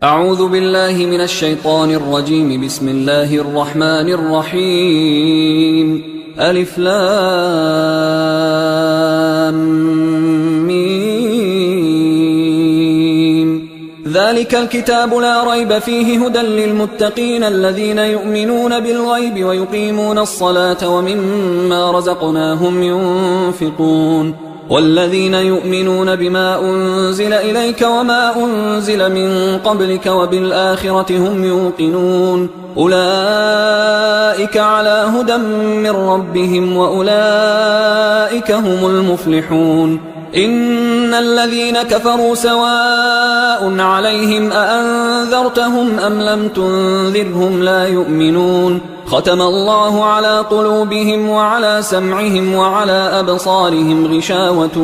أعوذ بالله من الشيطان الرجيم. بسم الله الرحمن الرحيم. ألف لام ميم. ذلك الكتاب لا ريب فيه هدى للمتقين الذين يؤمنون بالغيب ويقيمون الصلاة ومما رزقناهم ينفقون والذين يؤمنون بما أنزل إليك وما أنزل من قبلك وبالآخرة هم يوقنون أولئك على هدى من ربهم وأولئك هم المفلحون. إن الذين كفروا سواء عليهم أأنذرتهم أم لم تنذرهم لا يؤمنون ختم الله على قلوبهم وعلى سمعهم وعلى أبصارهم غشاوة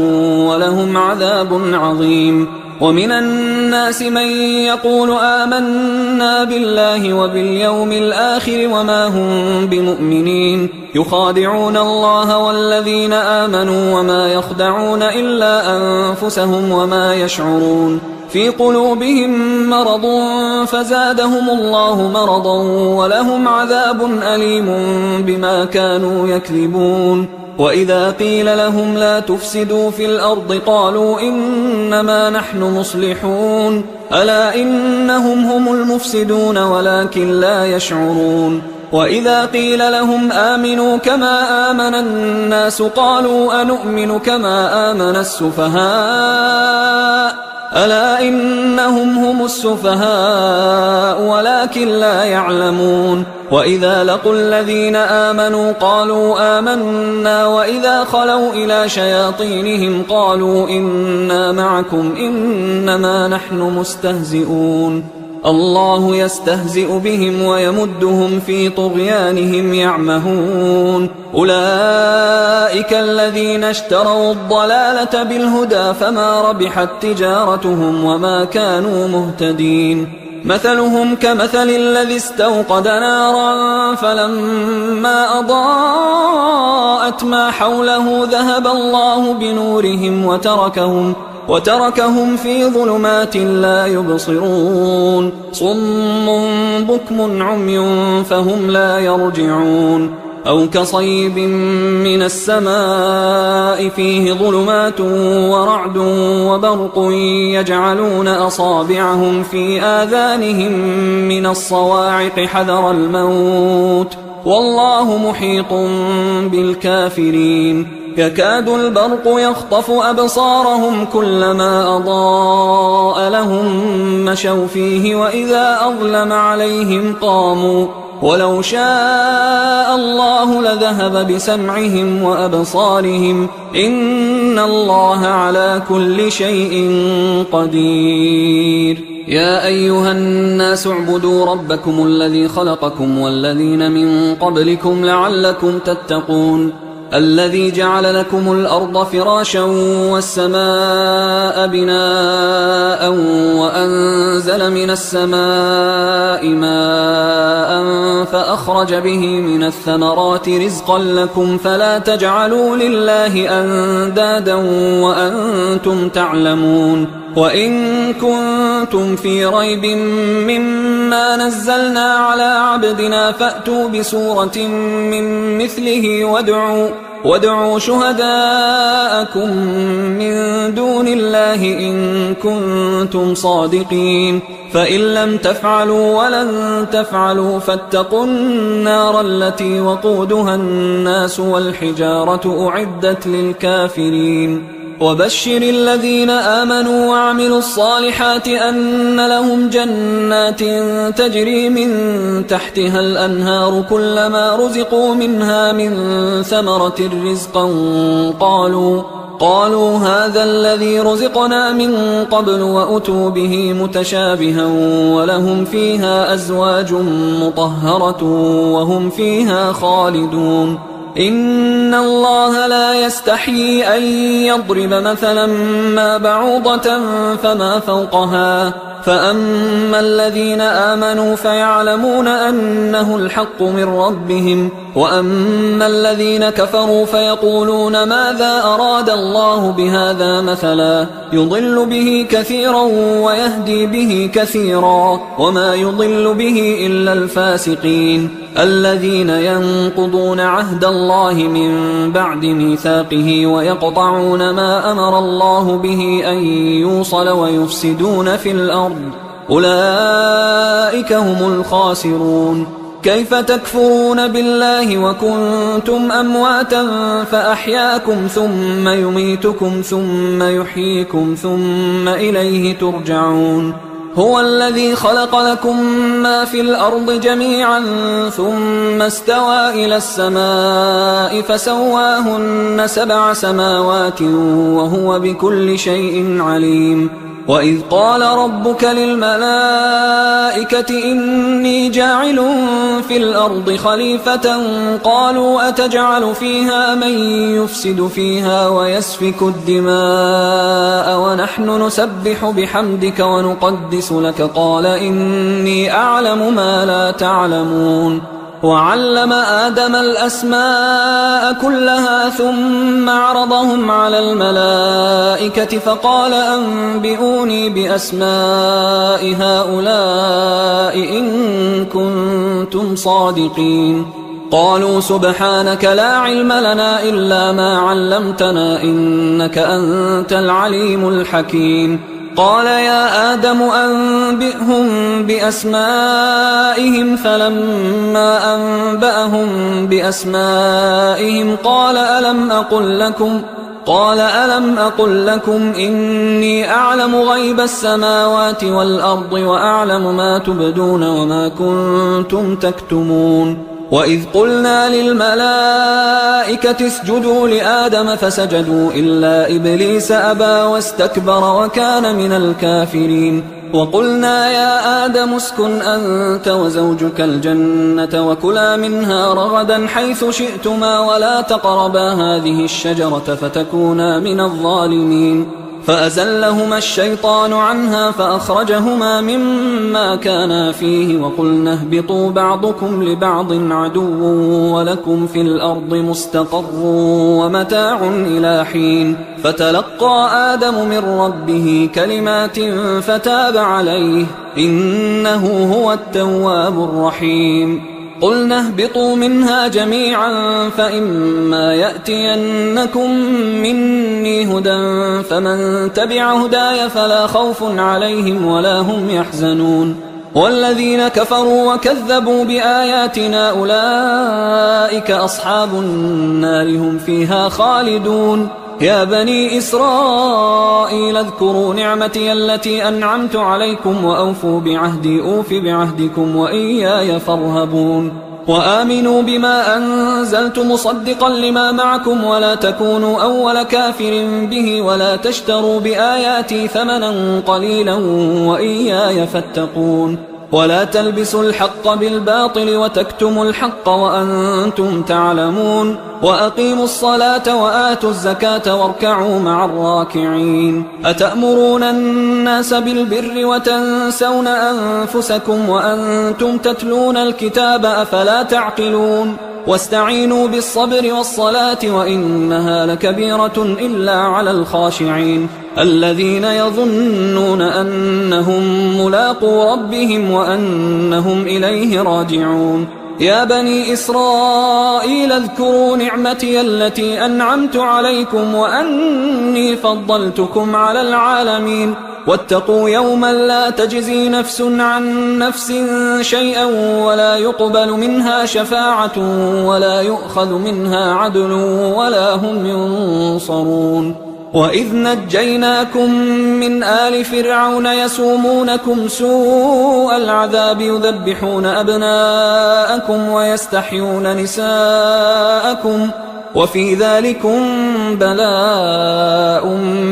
ولهم عذاب عظيم. ومن الناس من يقول آمنا بالله وباليوم الآخر وما هم بمؤمنين يخادعون الله والذين آمنوا وما يخدعون إلا أنفسهم وما يشعرون في قلوبهم مرض فزادهم الله مرضا ولهم عذاب أليم بما كانوا يكذبون. وإذا قيل لهم لا تفسدوا في الأرض قالوا إنما نحن مصلحون ألا إنهم هم المفسدون ولكن لا يشعرون. وإذا قيل لهم آمنوا كما آمن الناس قالوا أنؤمن كما آمن السفهاء ألا إنهم هم السفهاء ولكن لا يعلمون. وإذا لقوا الذين آمنوا قالوا آمنا وإذا خلوا إلى شياطينهم قالوا إنا معكم إنما نحن مستهزئون الله يستهزئ بهم ويمدهم في طغيانهم يعمهون. أولئك الذين اشتروا الضلالة بالهدى فما ربحت تجارتهم وما كانوا مهتدين. مثلهم كمثل الذي استوقد نارا فلما أضاءت ما حوله ذهب الله بنورهم وتركهم في ظلمات لا يبصرون صم بكم عمي فهم لا يرجعون. أو كصيب من السماء فيه ظلمات ورعد وبرق يجعلون أصابعهم في آذانهم من الصواعق حذر الموت والله محيط بالكافرين. يكاد البرق يخطف أبصارهم كلما أضاء لهم مشوا فيه وإذا أظلم عليهم قاموا ولو شاء الله لذهب بسمعهم وأبصارهم إن الله على كل شيء قدير. يا أيها الناس اعبدوا ربكم الذي خلقكم والذين من قبلكم لعلكم تتقون الذي جعل لكم الأرض فراشا والسماء بناء وأنزل من السماء ماء فأخرج به من الثمرات رزقا لكم فلا تجعلوا لله أندادا وأنتم تعلمون. وإن كنتم في ريب مما نزلنا على عبدنا فأتوا بسورة من مثله وادعوا شهداءكم من دون الله إن كنتم صادقين فإن لم تفعلوا ولن تفعلوا فاتقوا النار التي وقودها الناس والحجارة أعدت للكافرين. وبشر الذين آمنوا وعملوا الصالحات أن لهم جنات تجري من تحتها الأنهار كلما رزقوا منها من ثمرة رزقا قالوا هذا الذي رزقنا من قبل وأتوا به متشابها ولهم فيها أزواج مطهرة وهم فيها خالدون. إن الله لا يستحيي أن يضرب مثلا ما بعوضة فما فوقها فأما الذين آمنوا فيعلمون أنه الحق من ربهم، وأما الذين كفروا فيقولون ماذا أراد الله بهذا مثلا يضل به كثيرا ويهدي به كثيرا وما يضل به إلا الفاسقين الذين ينقضون عهد الله من بعد ميثاقه ويقطعون ما أمر الله به أن يوصل ويفسدون في الأرض، أولئك هم الخاسرون. كيف تكفرون بالله وكنتم أمواتا فأحياكم ثم يميتكم ثم يحييكم ثم إليه ترجعون. هو الذي خلق لكم ما في الأرض جميعا ثم استوى إلى السماء فسواهن 7 سماوات وهو بكل شيء عليم. وإذ قال ربك للملائكة إني جاعل في الأرض خليفة قالوا أتجعل فيها من يفسد فيها ويسفك الدماء ونحن نسبح بحمدك ونقدس لك قال إني أعلم ما لا تعلمون. وعلم آدم الأسماء كلها ثم عرضهم على الملائكة فقال أنبئوني بأسماء هؤلاء إن كنتم صادقين. قالوا سبحانك لا علم لنا إلا ما علمتنا إنك أنت العليم الحكيم. قال يا آدم أنبئهم بأسمائهم فلما أنبأهم بأسمائهم قال ألم أقل لكم إني أعلم غيب السماوات والأرض وأعلم ما تبدون وما كنتم تكتمون. وإذ قلنا للملائكة اسجدوا لآدم فسجدوا إلا إبليس أبى واستكبر وكان من الكافرين. وقلنا يا آدم اسكن أنت وزوجك الجنة وكلا منها رغدا حيث شئتما ولا تقربا هذه الشجرة فتكونا من الظالمين. فأزلهما الشيطان عنها فأخرجهما مما كانا فيه وقلنا اهبطوا بعضكم لبعض عدو ولكم في الأرض مستقر ومتاع إلى حين. فتلقى آدم من ربه كلمات فتاب عليه إنه هو التواب الرحيم. قلنا اهبطوا منها جميعا فإما يأتينكم مني هدى فمن تبع هداي فلا خوف عليهم ولا هم يحزنون. والذين كفروا وكذبوا بآياتنا أولئك أصحاب النار هم فيها خالدون. يا بني إسرائيل اذكروا نعمتي التي أنعمت عليكم وأوفوا بعهدي أوف بعهدكم وإياي فارهبون. وآمنوا بما أنزلت مصدقا لما معكم ولا تكونوا أول كافر به ولا تشتروا بآياتي ثمنا قليلا وإياي فاتقون. ولا تلبسوا الحق بالباطل وتكتموا الحق وأنتم تعلمون. وأقيموا الصلاة وآتوا الزكاة واركعوا مع الراكعين. أتأمرون الناس بالبر وتنسون أنفسكم وأنتم تتلون الكتاب أفلا تعقلون. واستعينوا بالصبر والصلاة وإنها لكبيرة إلا على الخاشعين الذين يظنون أنهم ملاقو ربهم وأنهم إليه راجعون. يا بني إسرائيل اذكروا نعمتي التي أنعمت عليكم وأني فضلتكم على العالمين. واتقوا يوما لا تجزي نفس عن نفس شيئا ولا يقبل منها شفاعة ولا يؤخذ منها عدل ولا هم ينصرون. وإذ نجيناكم من آل فرعون يسومونكم سوء العذاب يذبحون أبناءكم ويستحيون نساءكم وفي ذلكم بلاء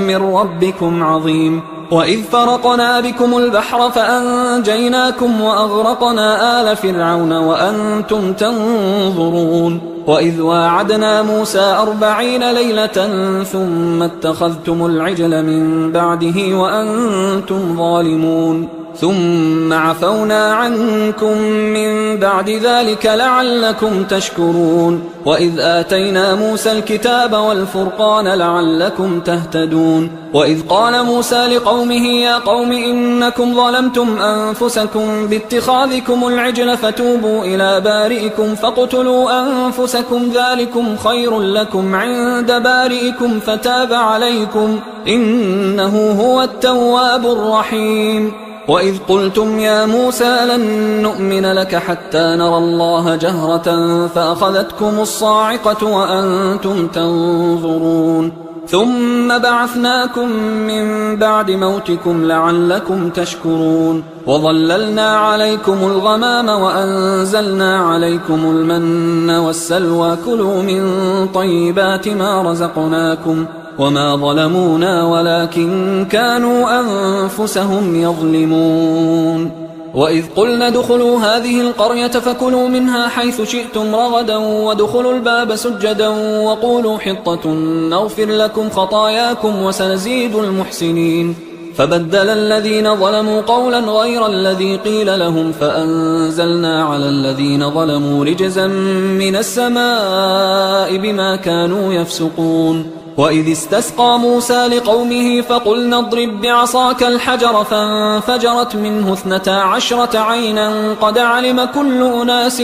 من ربكم عظيم. وإذ فرقنا بكم البحر فأنجيناكم وأغرقنا آل فرعون وأنتم تنظرون. وإذ واعدنا موسى 40 ليلة ثم اتخذتم العجل من بعده وأنتم ظالمون. ثم عفونا عنكم من بعد ذلك لعلكم تشكرون وإذ آتينا موسى الكتاب والفرقان لعلكم تهتدون وإذ قال موسى لقومه يا قوم إنكم ظلمتم أنفسكم باتخاذكم العجل فتوبوا إلى بارئكم فاقتلوا أنفسكم ذلكم خير لكم عند بارئكم فتاب عليكم إنه هو التواب الرحيم وإذ قلتم يا موسى لن نؤمن لك حتى نرى الله جهرة فأخذتكم الصاعقة وأنتم تنظرون ثم بعثناكم من بعد موتكم لعلكم تشكرون وظللنا عليكم الغمام وأنزلنا عليكم المن والسلوى كلوا من طيبات ما رزقناكم وما ظلمونا ولكن كانوا أنفسهم يظلمون وإذ قلنا ادخلوا هذه القرية فكلوا منها حيث شئتم رغدا وادخلوا الباب سجدا وقولوا حطة نغفر لكم خطاياكم وسنزيد المحسنين فبدل الذين ظلموا قولا غير الذي قيل لهم فأنزلنا على الذين ظلموا رجزا من السماء بما كانوا يفسقون وإذ استسقى موسى لقومه فقلنا اضرب بعصاك الحجر فانفجرت منه 12 عينا قد علم كل أناس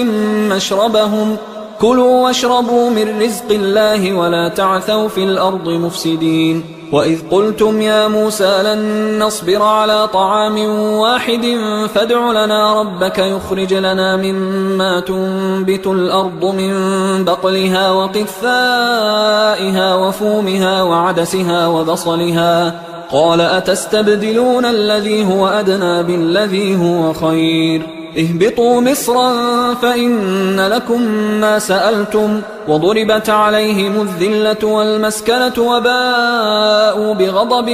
مشربهم كلوا واشربوا من رزق الله ولا تعثوا في الأرض مفسدين وإذ قلتم يا موسى لن نصبر على طعام واحد فادع لنا ربك يخرج لنا مما تنبت الأرض من بقلها وقثائها وفومها وعدسها وبصلها قال أتستبدلون الذي هو أدنى بالذي هو خير اهبطوا مصرا فإن لكم ما سألتم وضربت عليهم الذلة والمسكنة وباءوا بغضب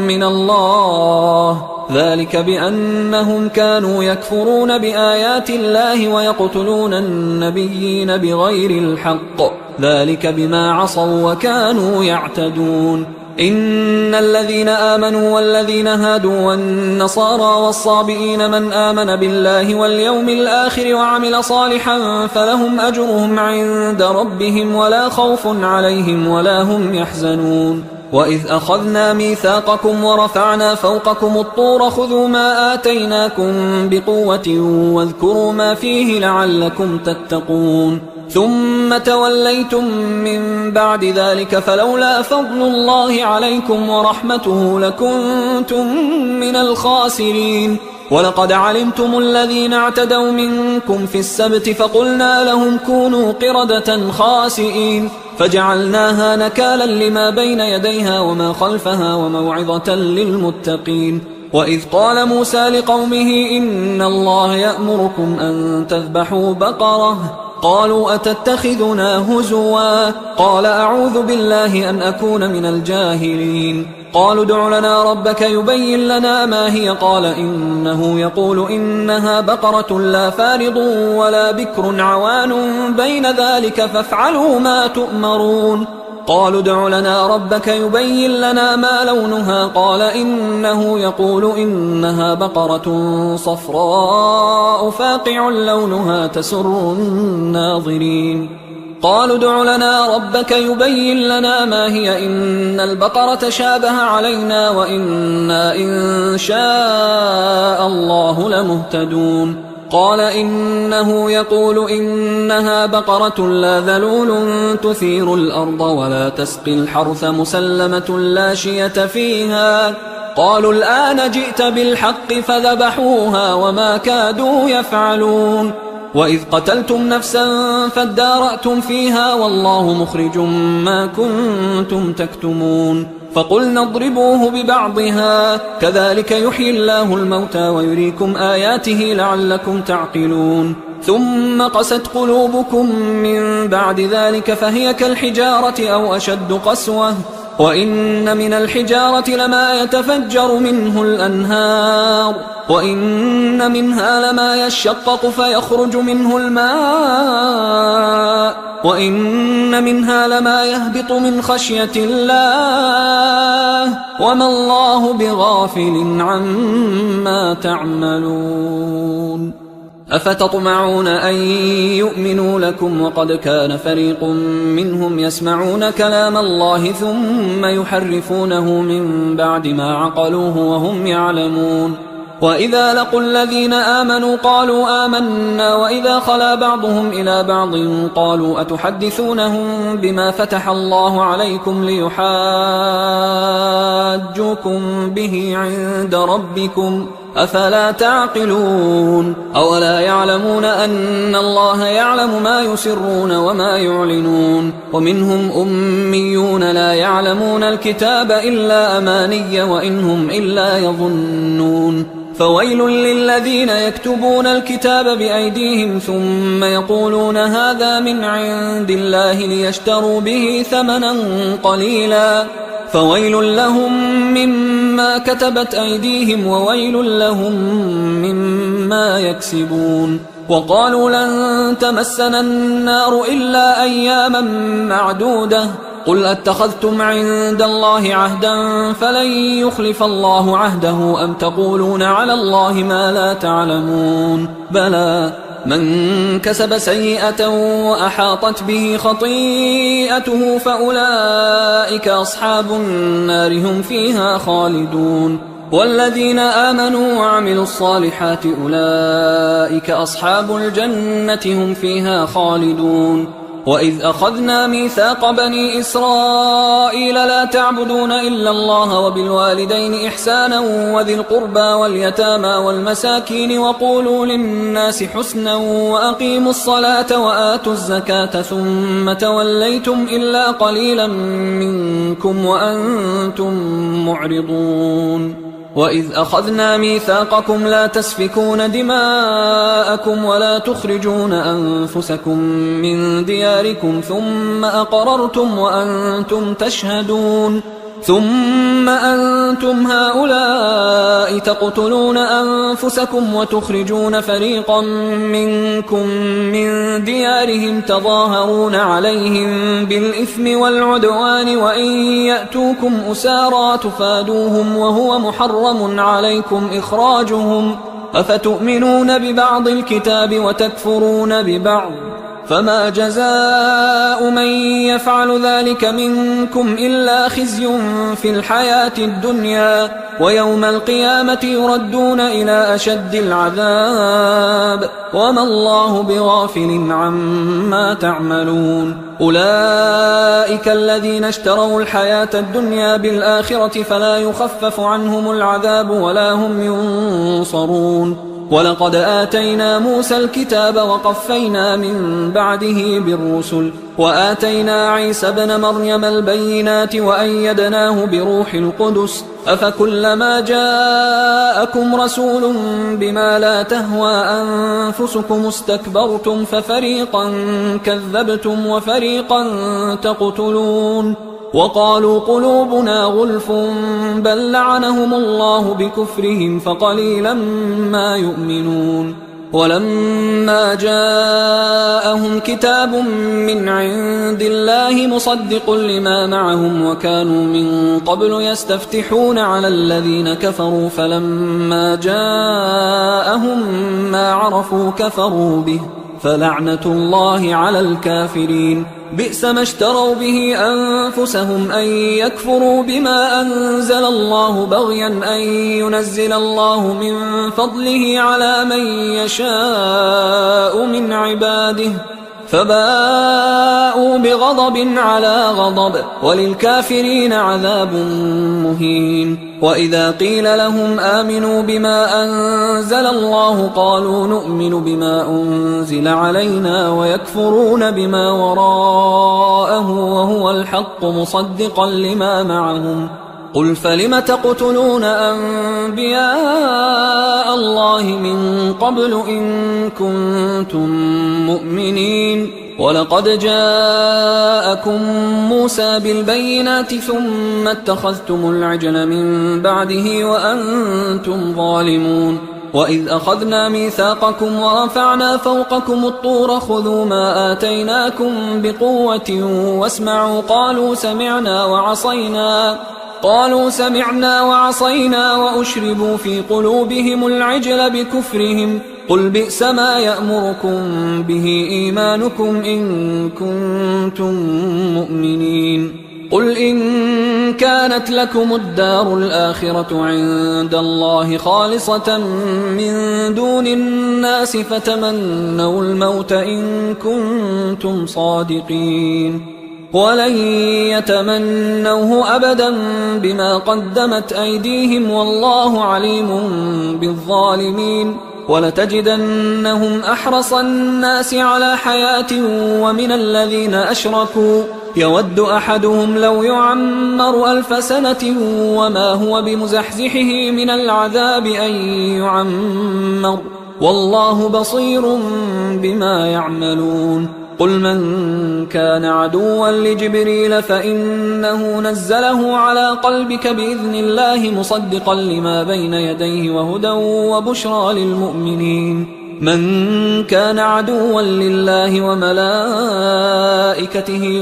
من الله ذلك بأنهم كانوا يكفرون بآيات الله ويقتلون النبيين بغير الحق ذلك بما عصوا وكانوا يعتدون إن الذين آمنوا والذين هادوا والنصارى والصابئين من آمن بالله واليوم الآخر وعمل صالحا فلهم أجرهم عند ربهم ولا خوف عليهم ولا هم يحزنون وإذ أخذنا ميثاقكم ورفعنا فوقكم الطور خذوا ما آتيناكم بقوة واذكروا ما فيه لعلكم تتقون ثم توليتم من بعد ذلك فلولا فضل الله عليكم ورحمته لكنتم من الخاسرين ولقد علمتم الذين اعتدوا منكم في السبت فقلنا لهم كونوا قردة خاسئين فجعلناها نكالا لما بين يديها وما خلفها وموعظة للمتقين وإذ قال موسى لقومه إن الله يأمركم أن تذبحوا بقرة قالوا أتتخذنا هزوا قال أعوذ بالله أن أكون من الجاهلين قالوا ادع لنا ربك يبين لنا ما هي قال إنه يقول إنها بقرة لا فارض ولا بكر عوان بين ذلك فافعلوا ما تؤمرون قالوا ادع لنا ربك يبين لنا ما لونها قال إنه يقول إنها بقرة صفراء فاقع لونها تسر الناظرين قالوا ادع لنا ربك يبين لنا ما هي إن البقرة شابه علينا وإنا إن شاء الله لمهتدون قال إنه يقول إنها بقرة لا ذلول تثير الأرض ولا تسقي الحرث مسلمة لا شية فيها قالوا الآن جئت بالحق فذبحوها وما كادوا يفعلون وإذ قتلتم نفسا فادارأتم فيها والله مخرج ما كنتم تكتمون فقلنا اضربوه ببعضها كذلك يحيي الله الموتى ويريكم آياته لعلكم تعقلون ثم قست قلوبكم من بعد ذلك فهي كالحجارة أو أشد قسوة وإن من الحجارة لما يتفجر منه الأنهار وإن منها لما يشقق فيخرج منه الماء وإن منها لما يهبط من خشية الله وما الله بغافل عما تعملون أفتطمعون أن يؤمنوا لكم وقد كان فريق منهم يسمعون كلام الله ثم يحرفونه من بعد ما عقلوه وهم يعلمون وإذا لقوا الذين آمنوا قالوا آمنا وإذا خلا بعضهم إلى بعض قالوا أتحدثونهم بما فتح الله عليكم ليحاجوكم به عند ربكم أفلا تعقلون أولا يعلمون أن الله يعلم ما يسرون وما يعلنون ومنهم أميون لا يعلمون الكتاب إلا أماني وإنهم إلا يظنون فويل للذين يكتبون الكتاب بأيديهم ثم يقولون هذا من عند الله ليشتروا به ثمنا قليلا فويل لهم مما كتبت أيديهم وويل لهم مما يكسبون وقالوا لن تمسنا النار إلا أياما معدودة قل أتخذتم عند الله عهدا فلن يخلف الله عهده أم تقولون على الله ما لا تعلمون بلى من كسب سيئة وأحاطت به خطيئته فأولئك أصحاب النار هم فيها خالدون والذين آمنوا وعملوا الصالحات أولئك أصحاب الجنة هم فيها خالدون وإذ أخذنا ميثاق بني إسرائيل لا تعبدون إلا الله وبالوالدين إحسانا وذي القربى واليتامى والمساكين وقولوا للناس حسنا وأقيموا الصلاة وآتوا الزكاة ثم توليتم إلا قليلا منكم وأنتم معرضون وإذ أخذنا ميثاقكم لا تسفكون دماءكم ولا تخرجون أنفسكم من دياركم ثم أقررتم وأنتم تشهدون ثم أنتم هؤلاء تقتلون أنفسكم وتخرجون فريقا منكم من ديارهم تظاهرون عليهم بالإثم والعدوان وإن يأتوكم أسارى تفادوهم وهو محرم عليكم إخراجهم أفتؤمنون ببعض الكتاب وتكفرون ببعض فما جزاء من يفعل ذلك منكم إلا خزي في الحياة الدنيا ويوم القيامة يردون إلى أشد العذاب وما الله بغافل عما تعملون أولئك الذين اشتروا الحياة الدنيا بالآخرة فلا يخفف عنهم العذاب ولا هم ينصرون ولقد آتينا موسى الكتاب وقفينا من بعده بالرسل وآتينا عيسى ابن مريم البينات وأيدناه بروح القدس أفكلما جاءكم رسول بما لا تهوى أنفسكم استكبرتم ففريقا كذبتم وفريقا تقتلون وقالوا قلوبنا غلف بل لعنهم الله بكفرهم فقليلا ما يؤمنون ولما جاءهم كتاب من عند الله مصدق لما معهم وكانوا من قبل يستفتحون على الذين كفروا فلما جاءهم ما عرفوا كفروا به فلعنة الله على الكافرين بئس ما اشتروا به أنفسهم أن يكفروا بما أنزل الله بغيا أن ينزل الله من فضله على من يشاء من عباده فباءوا بغضب على غضب وللكافرين عذاب مهين وإذا قيل لهم آمنوا بما أنزل الله قالوا نؤمن بما أنزل علينا ويكفرون بما وراءه وهو الحق مصدقا لما معهم قل فلم تقتلون أنبياء الله من قبل إن كنتم مؤمنين ولقد جاءكم موسى بالبينات ثم اتخذتم العجل من بعده وأنتم ظالمون وإذ أخذنا ميثاقكم ورفعنا فوقكم الطور خذوا ما آتيناكم بقوة واسمعوا قالوا سمعنا وعصينا وأشربوا في قلوبهم العجل بكفرهم قل بئس ما يأمركم به إيمانكم إن كنتم مؤمنين قل إن كانت لكم الدار الآخرة عند الله خالصة من دون الناس فتمنوا الموت إن كنتم صادقين ولن يتمنوه أبدا بما قدمت أيديهم والله عليم بالظالمين ولتجدنهم أحرص الناس على حياة ومن الذين أشركوا يود أحدهم لو يعمر 1000 سنة وما هو بمزحزحه من العذاب أن يعمر والله بصير بما يعملون قل من كان عدوا لجبريل فإنه نزله على قلبك بإذن الله مصدقا لما بين يديه وهدى وبشرى للمؤمنين من كان عدوا لله وملائكته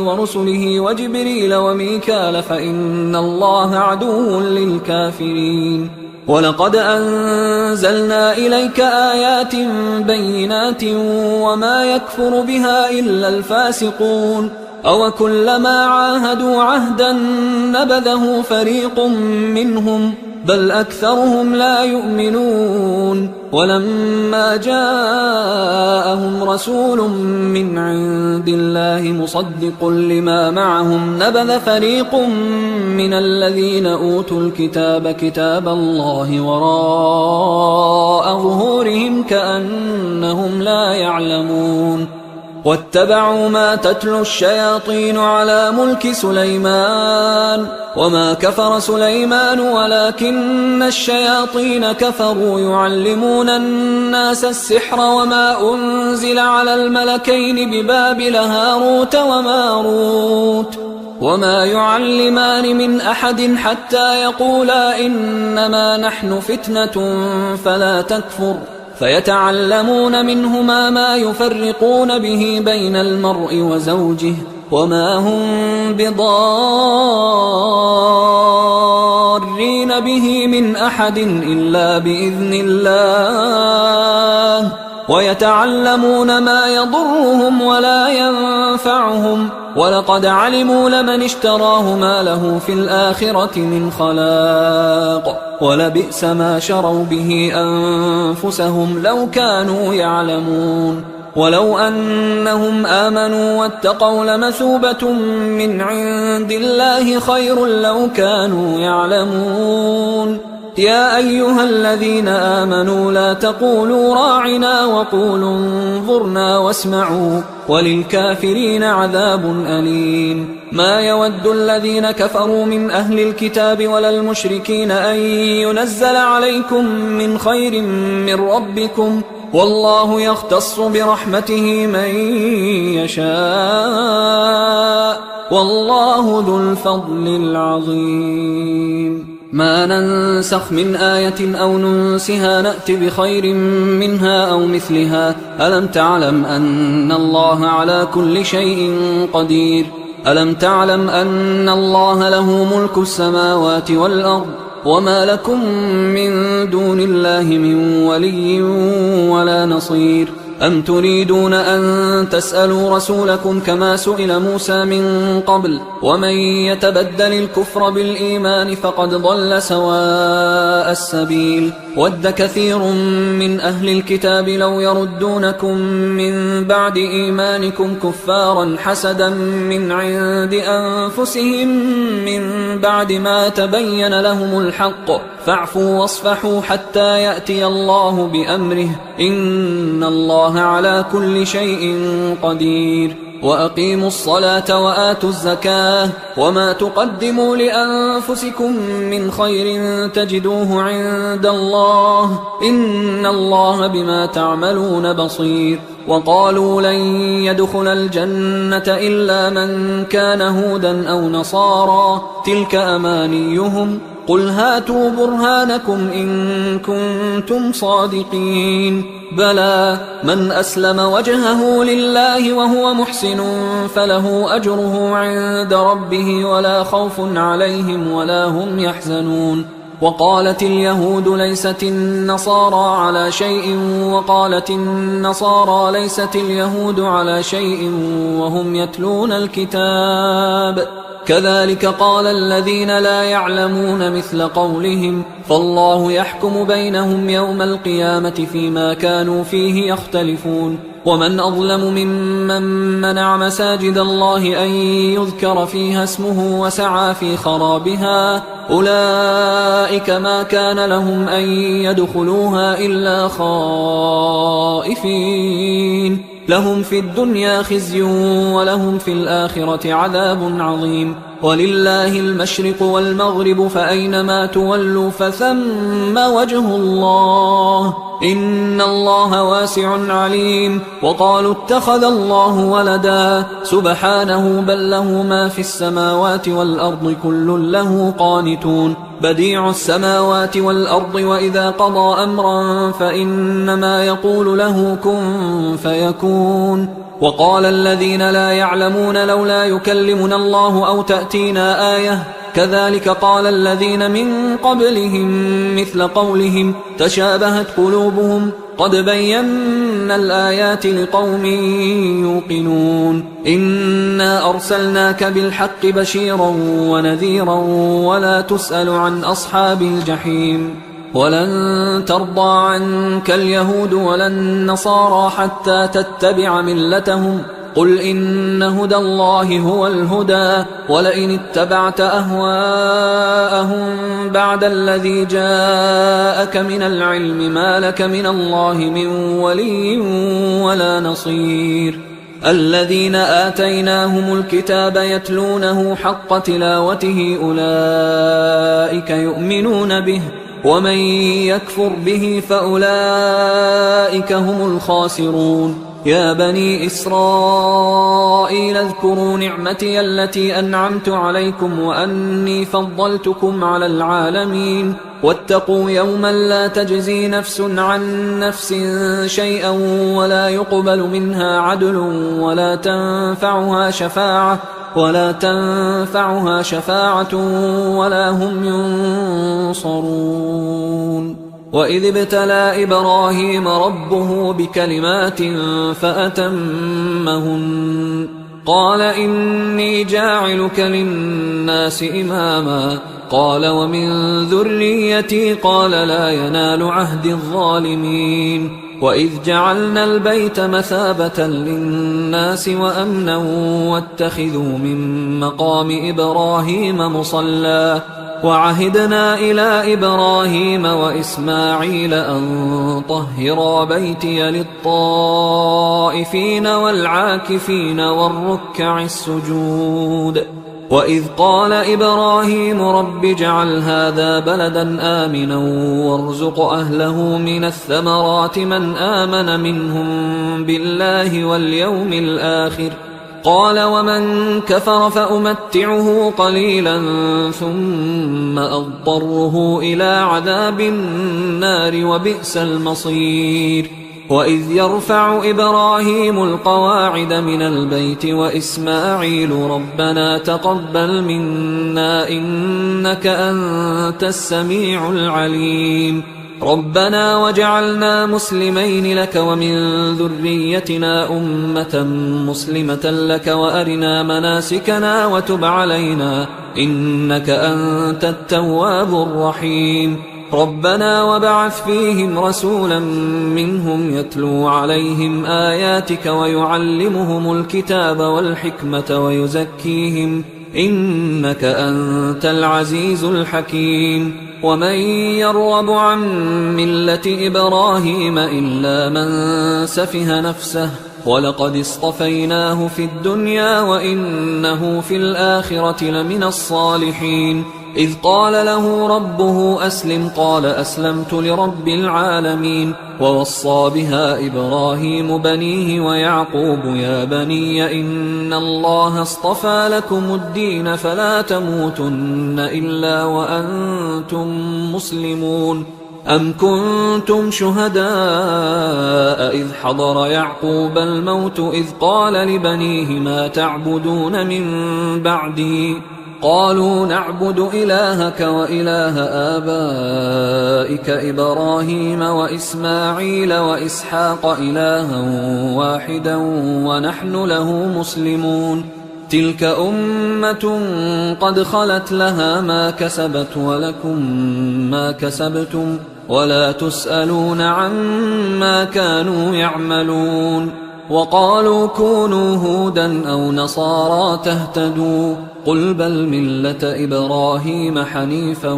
ورسله وجبريل وميكال فإن الله عدو للكافرين ولقد أنزلنا إليك آيات بينات وما يكفر بها إلا الفاسقون أوكلما عاهدوا عهدا نبذه فريق منهم بل أكثرهم لا يؤمنون ولما جاءهم رسول من عند الله مصدق لما معهم نبذ فريق من الذين أوتوا الكتاب كتاب الله وراء ظهورهم كأنهم لا يعلمون واتبعوا ما تتلو الشياطين على ملك سليمان وما كفر سليمان ولكن الشياطين كفروا يعلمون الناس السحر وما أنزل على الملكين ببابل هاروت وماروت وما يعلمان من أحد حتى يقولا إنما نحن فتنة فلا تكفر فيتعلمون منهما ما يفرقون به بين المرء وزوجه وما هم بضارين به من أحد إلا بإذن الله ويتعلمون ما يضرهم ولا ينفعهم ولقد علموا لمن اشتراه ما له في الآخرة من خلاق ولبئس ما شروا به أنفسهم لو كانوا يعلمون ولو أنهم آمنوا واتقوا لمثوبة من عند الله خير لو كانوا يعلمون يا أيها الذين آمنوا لا تقولوا راعنا وقولوا انظرنا واسمعوا وللكافرين عذاب أليم ما يود الذين كفروا من أهل الكتاب ولا المشركين أن ينزل عليكم من خير من ربكم والله يختص برحمته من يشاء والله ذو الفضل العظيم ما ننسخ من آية أو ننسها نأت بخير منها أو مثلها ألم تعلم أن الله على كل شيء قدير ألم تعلم أن الله له ملك السماوات والأرض وما لكم من دون الله من ولي ولا نصير أم تريدون أن تسألوا رسولكم كما سئل موسى من قبل ومن يتبدل الكفر بالإيمان فقد ضل سواء السبيل ود كثير من أهل الكتاب لو يردونكم من بعد إيمانكم كفارا حسدا من عند أنفسهم من بعد ما تبين لهم الحق فاعفوا واصفحوا حتى يأتي الله بأمره إن الله على كل شيء قدير وأقيموا الصلاة وآتوا الزكاة وما تقدموا لأنفسكم من خير تجدوه عند الله إن الله بما تعملون بصير وقالوا لن يدخل الجنة إلا من كان هودا أو نصارى تلك أمانيهم قل هاتوا برهانكم إن كنتم صادقين بلى من أسلم وجهه لله وهو محسن فله أجره عند ربه ولا خوف عليهم ولا هم يحزنون وقالت اليهود ليست النصارى على شيء وقالت النصارى ليست اليهود على شيء وهم يتلون الكتاب كذلك قال الذين لا يعلمون مثل قولهم فالله يحكم بينهم يوم القيامة فيما كانوا فيه يختلفون ومن أظلم ممن منع مساجد الله أن يذكر فيها اسمه وسعى في خرابها أولئك ما كان لهم أن يدخلوها إلا خائفين لهم في الدنيا خزي ولهم في الآخرة عذاب عظيم ولله المشرق والمغرب فأينما تولوا فثم وجه الله إن الله واسع عليم وقالوا اتخذ الله ولدا سبحانه بل له ما في السماوات والأرض كل له قانتون بديع السماوات والأرض وإذا قضى أمرا فإنما يقول له كن فيكون وقال الذين لا يعلمون لولا يكلمنا الله أو تأتينا آية كذلك قال الذين من قبلهم مثل قولهم تشابهت قلوبهم قد بينا الآيات لقوم يوقنون إنا أرسلناك بالحق بشيرا ونذيرا ولا تسأل عن أصحاب الجحيم ولن ترضى عنك اليهود ولا النصارى حتى تتبع ملتهم قل إن هدى الله هو الهدى ولئن اتبعت أهواءهم بعد الذي جاءك من العلم ما لك من الله من ولي ولا نصير الذين آتيناهم الكتاب يتلونه حق تلاوته أولئك يؤمنون به ومن يكفر به فأولئك هم الخاسرون يا بني إسرائيل اذكروا نعمتي التي أنعمت عليكم وأني فضلتكم على العالمين واتقوا يوما لا تجزي نفس عن نفس شيئا ولا يقبل منها عدل ولا تنفعها شفاعة ولا هم ينصرون وإذ ابتلى إبراهيم ربه بكلمات فأتمهن قال إني جاعلك للناس إماما قال ومن ذريتي قال لا ينال عهد الظالمين وإذ جعلنا البيت مثابة للناس وأمنا واتخذوا من مقام إبراهيم مصلى وعهدنا إلى إبراهيم وإسماعيل أن طهرا بيتي للطائفين والعاكفين والركع السجود وإذ قال إبراهيم رب اجعل هذا بلدا آمنا وارزق أهله من الثمرات من آمن منهم بالله واليوم الآخر قال ومن كفر فأمتعه قليلا ثم أضطره إلى عذاب النار وبئس المصير وإذ يرفع إبراهيم القواعد من البيت وإسماعيل ربنا تقبل منا إنك أنت السميع العليم ربنا وجعلنا مسلمين لك ومن ذريتنا أمة مسلمة لك وأرنا مناسكنا وتب علينا إنك أنت التواب الرحيم ربنا وبعث فيهم رسولا منهم يتلو عليهم آياتك ويعلمهم الكتاب والحكمة ويزكيهم إنك أنت العزيز الحكيم ومن يرغب عن ملة إبراهيم إلا من سفه نفسه ولقد اصطفيناه في الدنيا وإنه في الآخرة لمن الصالحين إذ قال له ربه أسلم قال أسلمت لرب العالمين. ووصى بها إبراهيم بنيه ويعقوب يا بني إن الله اصطفى لكم الدين فلا تموتن إلا وأنتم مسلمون. أم كنتم شهداء إذ حضر يعقوب الموت إذ قال لبنيه ما تعبدون من بعدي قالوا نعبد إلهك وإله آبائك إبراهيم وإسماعيل وإسحاق إلها واحدا ونحن له مسلمون. تلك أمة قد خلت لها ما كسبت ولكم ما كسبتم ولا تسألون عما كانوا يعملون. وقالوا كونوا هودا أو نصارى تهتدوا قل بل ملة إبراهيم حنيفا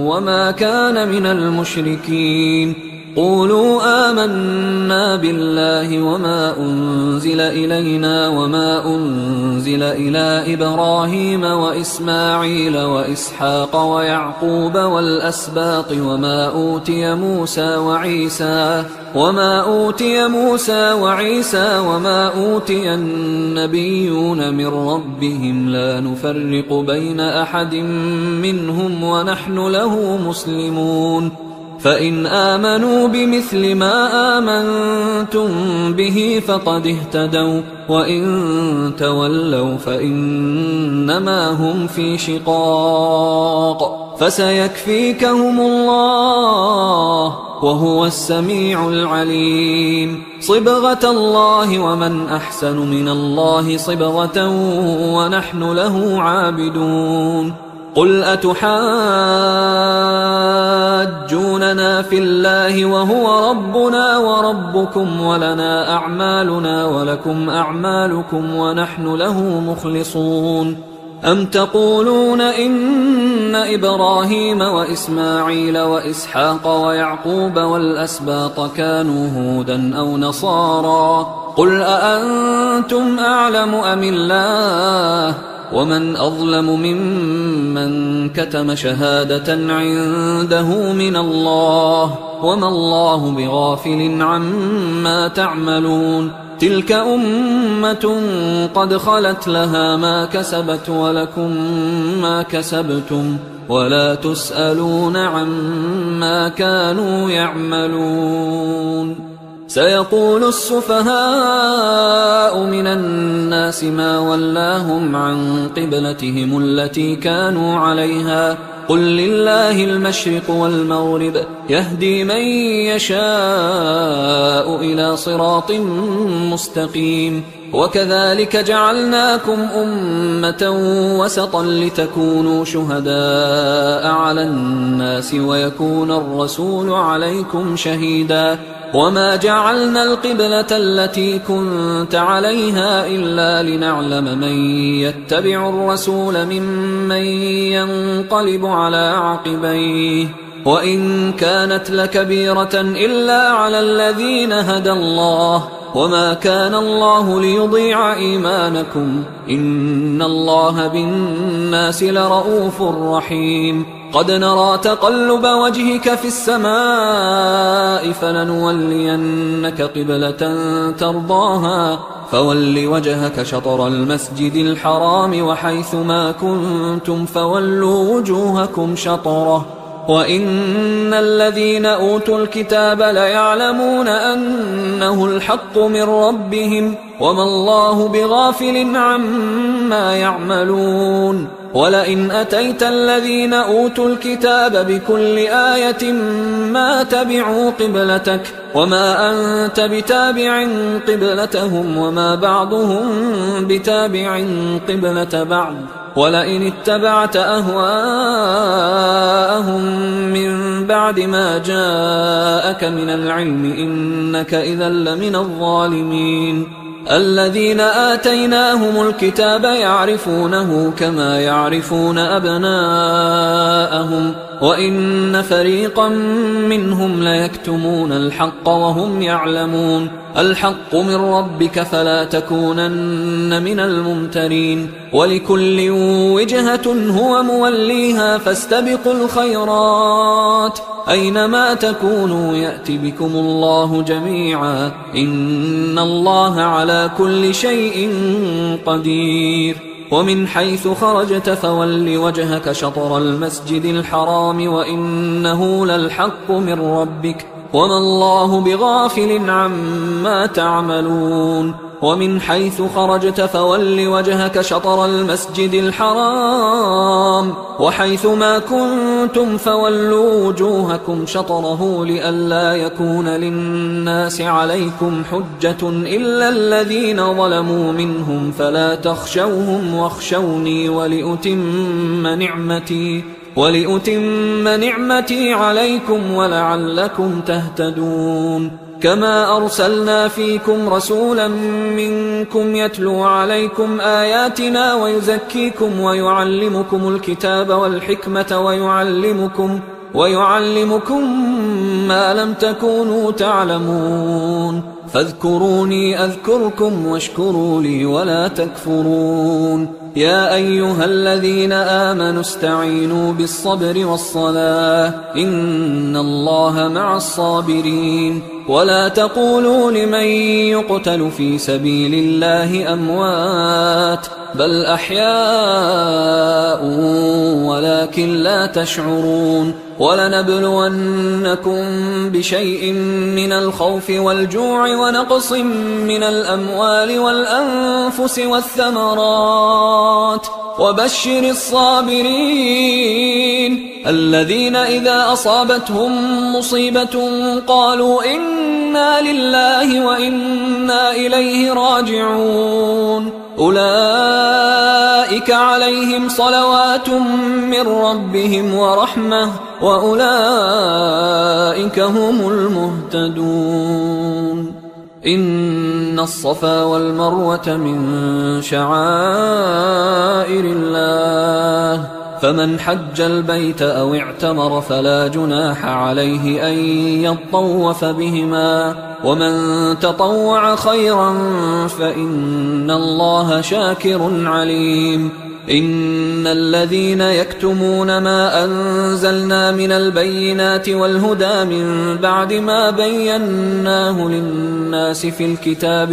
وما كان من المشركين. قولوا آمنا بالله وما أنزل إلينا وما أنزل إلى إبراهيم وإسماعيل وإسحاق ويعقوب والأسباط وما أوتي موسى وعيسى وما أوتي النبيون من ربهم لا نفرق بين أحد منهم ونحن له مسلمون. فإن آمنوا بمثل ما آمنتم به فقد اهتدوا وإن تولوا فإنما هم في شقاق فسيكفيكهم الله وهو السميع العليم. صبغة الله ومن أحسن من الله صبغة ونحن له عابدون. قل أتحاجوننا في الله وهو ربنا وربكم ولنا أعمالنا ولكم أعمالكم ونحن له مخلصون. أم تقولون إن إبراهيم وإسماعيل وإسحاق ويعقوب والأسباط كانوا هودا أو نصارى قل أأنتم أعلم أم الله ومن أظلم ممن كتم شهادة عنده من الله وما الله بغافل عما تعملون. تلك أمة قد خلت لها ما كسبت ولكم ما كسبتم ولا تسألون عما كانوا يعملون. سيقول السفهاء من الناس ما ولاهم عن قبلتهم التي كانوا عليها قل لله المشرق والمغرب يهدي من يشاء إلى صراط مستقيم. وكذلك جعلناكم أمة وسطا لتكونوا شهداء على الناس ويكون الرسول عليكم شهيدا. وما جعلنا القبلة التي كنت عليها إلا لنعلم من يتبع الرسول ممن ينقلب على عقبيه وإن كانت لكبيرة إلا على الذين هدى الله وما كان الله ليضيع إيمانكم إن الله بالناس لرؤوف رحيم. قد نرى تقلب وجهك في السماء فلنولينك قبلة ترضاها فول وجهك شطر المسجد الحرام وحيث ما كنتم فولوا وجوهكم شطره وإن الذين أوتوا الكتاب ليعلمون أنه الحق من ربهم وما الله بغافل عما يعملون. ولئن أتيت الذين أوتوا الكتاب بكل آية ما تبعوا قبلتك وما أنت بتابع قبلتهم وما بعضهم بتابع قبلة بعض ولئن اتبعت أهواءهم من بعد ما جاءك من العلم إنك إذا لمن الظالمين. الذين آتيناهم الكتاب يعرفونه كما يعرفون أبناءهم وإن فريقا منهم ليكتمون الحق وهم يعلمون الحق من ربك فلا تكونن من الممترين ولكل وجهة هو موليها فاستبقوا الخيرات أينما تكونوا يأت بكم الله جميعا إن الله على كل شيء قدير ومن حيث خرجت فول وجهك شطر المسجد الحرام وإنه للحق من ربك وما الله بغافل عما تعملون ومن حيث خرجت فول وجهك شطر المسجد الحرام وحيث ما كنتم فولوا وجوهكم شطره لئلا يكون للناس عليكم حجة إلا الذين ظلموا منهم فلا تخشوهم واخشوني ولأتم نعمتي عليكم ولعلكم تهتدون كما أرسلنا فيكم رسولا منكم يتلو عليكم آياتنا ويزكيكم ويعلمكم الكتاب والحكمة ويعلمكم ما لم تكونوا تعلمون فاذكروني أذكركم واشكروا لي ولا تكفرون يا أيها الذين آمنوا استعينوا بالصبر والصلاة إن الله مع الصابرين ولا تقولوا لمن يقتل في سبيل الله أموات بل أحياء ولكن لا تشعرون ولنبلونكم بشيء من الخوف والجوع ونقص من الأموال والأنفس والثمرات وبشر الصابرين الذين إذا أصابتهم مصيبة قالوا إنا لله وإنا إليه راجعون أولئك عليهم صلوات من ربهم ورحمة وأولئك هم المهتدون إن الصفا والمروة من شعائر الله فمن حج البيت أو اعتمر فلا جناح عليه أن يطوف بهما ومن تطوع خيرا فإن الله شاكر عليم إن الذين يكتمون ما أنزلنا من البينات والهدى من بعد ما بيناه للناس في الكتاب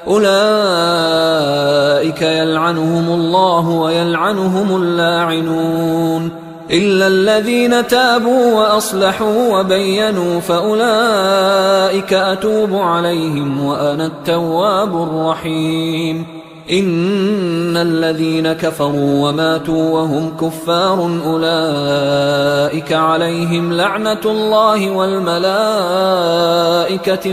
أولئك يلعنهم الله ويلعنهم اللاعنون إلا الذين تابوا وأصلحوا وبينوا فأولئك أتوب عليهم وأنا التواب الرحيم إن الذين كفروا وماتوا وهم كفار أولئك عليهم لعنة الله والملائكة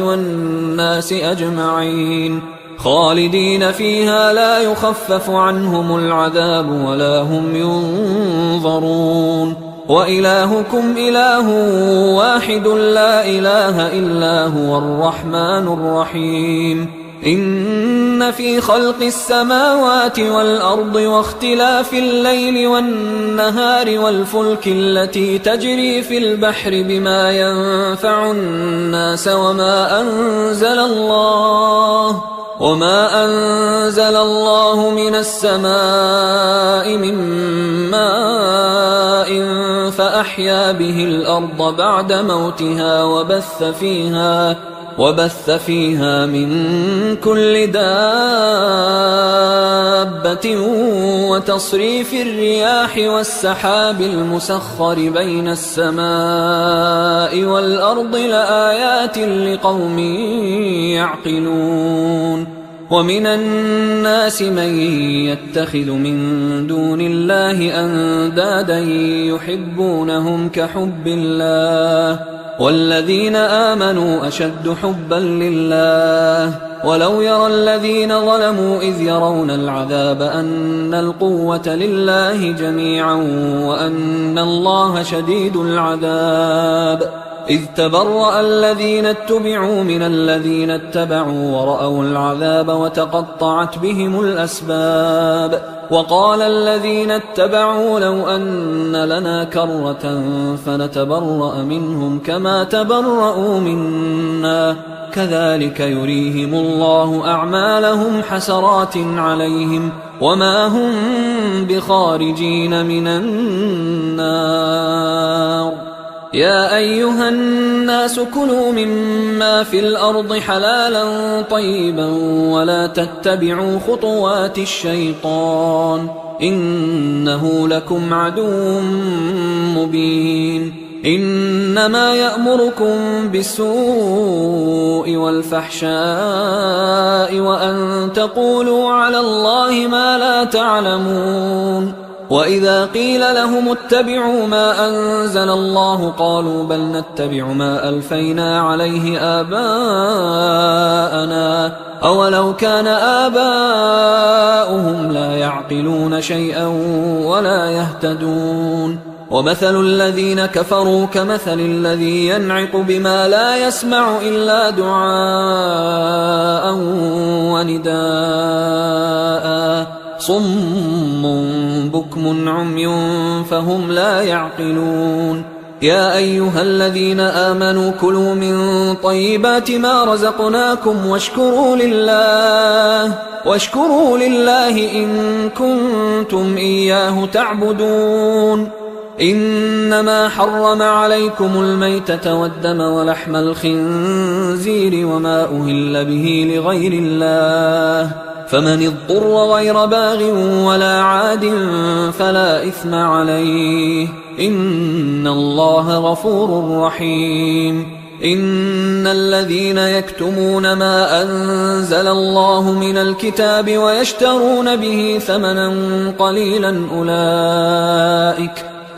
والناس أجمعين خالدين فيها لا يخفف عنهم العذاب ولا هم ينظرون وإلهكم إله واحد لا إله إلا هو الرحمن الرحيم إن في خلق السماوات والأرض واختلاف الليل والنهار والفلك التي تجري في البحر بما ينفع الناس وما أنزل الله من السماء من ماء فأحيا به الأرض بعد موتها وبث فيها من كل دابة وتصريف الرياح والسحاب المسخر بين السماء والأرض لآيات لقوم يعقلون ومن الناس من يتخذ من دون الله أندادا يحبونهم كحب الله والذين آمنوا أشد حبا لله ولو يرى الذين ظلموا إذ يرون العذاب أن القوة لله جميعا وأن الله شديد العذاب إذ تبرأ الذين اتبعوا من الذين اتبعوا ورأوا العذاب وتقطعت بهم الأسباب وقال الذين اتبعوا لو أن لنا كرة فنتبرأ منهم كما تبرؤوا منا كذلك يريهم الله أعمالهم حسرات عليهم وما هم بخارجين من النار. يا أيها الناس كلوا مما في الأرض حلالا طيبا ولا تتبعوا خطوات الشيطان إنه لكم عدو مبين. إنما يأمركم بالسوء والفحشاء وأن تقولوا على الله ما لا تعلمون. وإذا قيل لهم اتبعوا ما أنزل الله قالوا بل نتبع ما ألفينا عليه آباءنا أولو كان آباؤهم لا يعقلون شيئا ولا يهتدون. ومثل الذين كفروا كمثل الذي ينعق بما لا يسمع إلا دعاء ونداء صم بكم عمي فهم لا يعقلون. يا أيها الذين آمنوا كلوا من طيبات ما رزقناكم واشكروا لله إن كنتم إياه تعبدون. إنما حرم عليكم الميتة والدم ولحم الخنزير وما أهل به لغير الله فمن اضطر غير باغ ولا عاد فلا إثم عليه إن الله غفور رحيم. إن الذين يكتمون ما أنزل الله من الكتاب ويشترون به ثمنا قليلا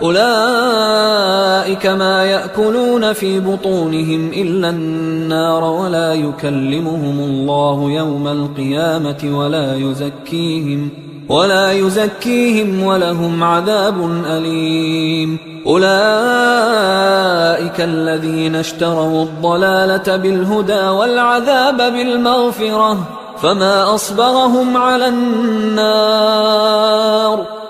أولئك ما يأكلون في بطونهم إلا النار ولا يكلمهم الله يوم القيامة ولا يزكيهم ولهم عذاب أليم. أولئك الذين اشتروا الضلالة بالهدى والعذاب بالمغفرة فما أصبرهم على النار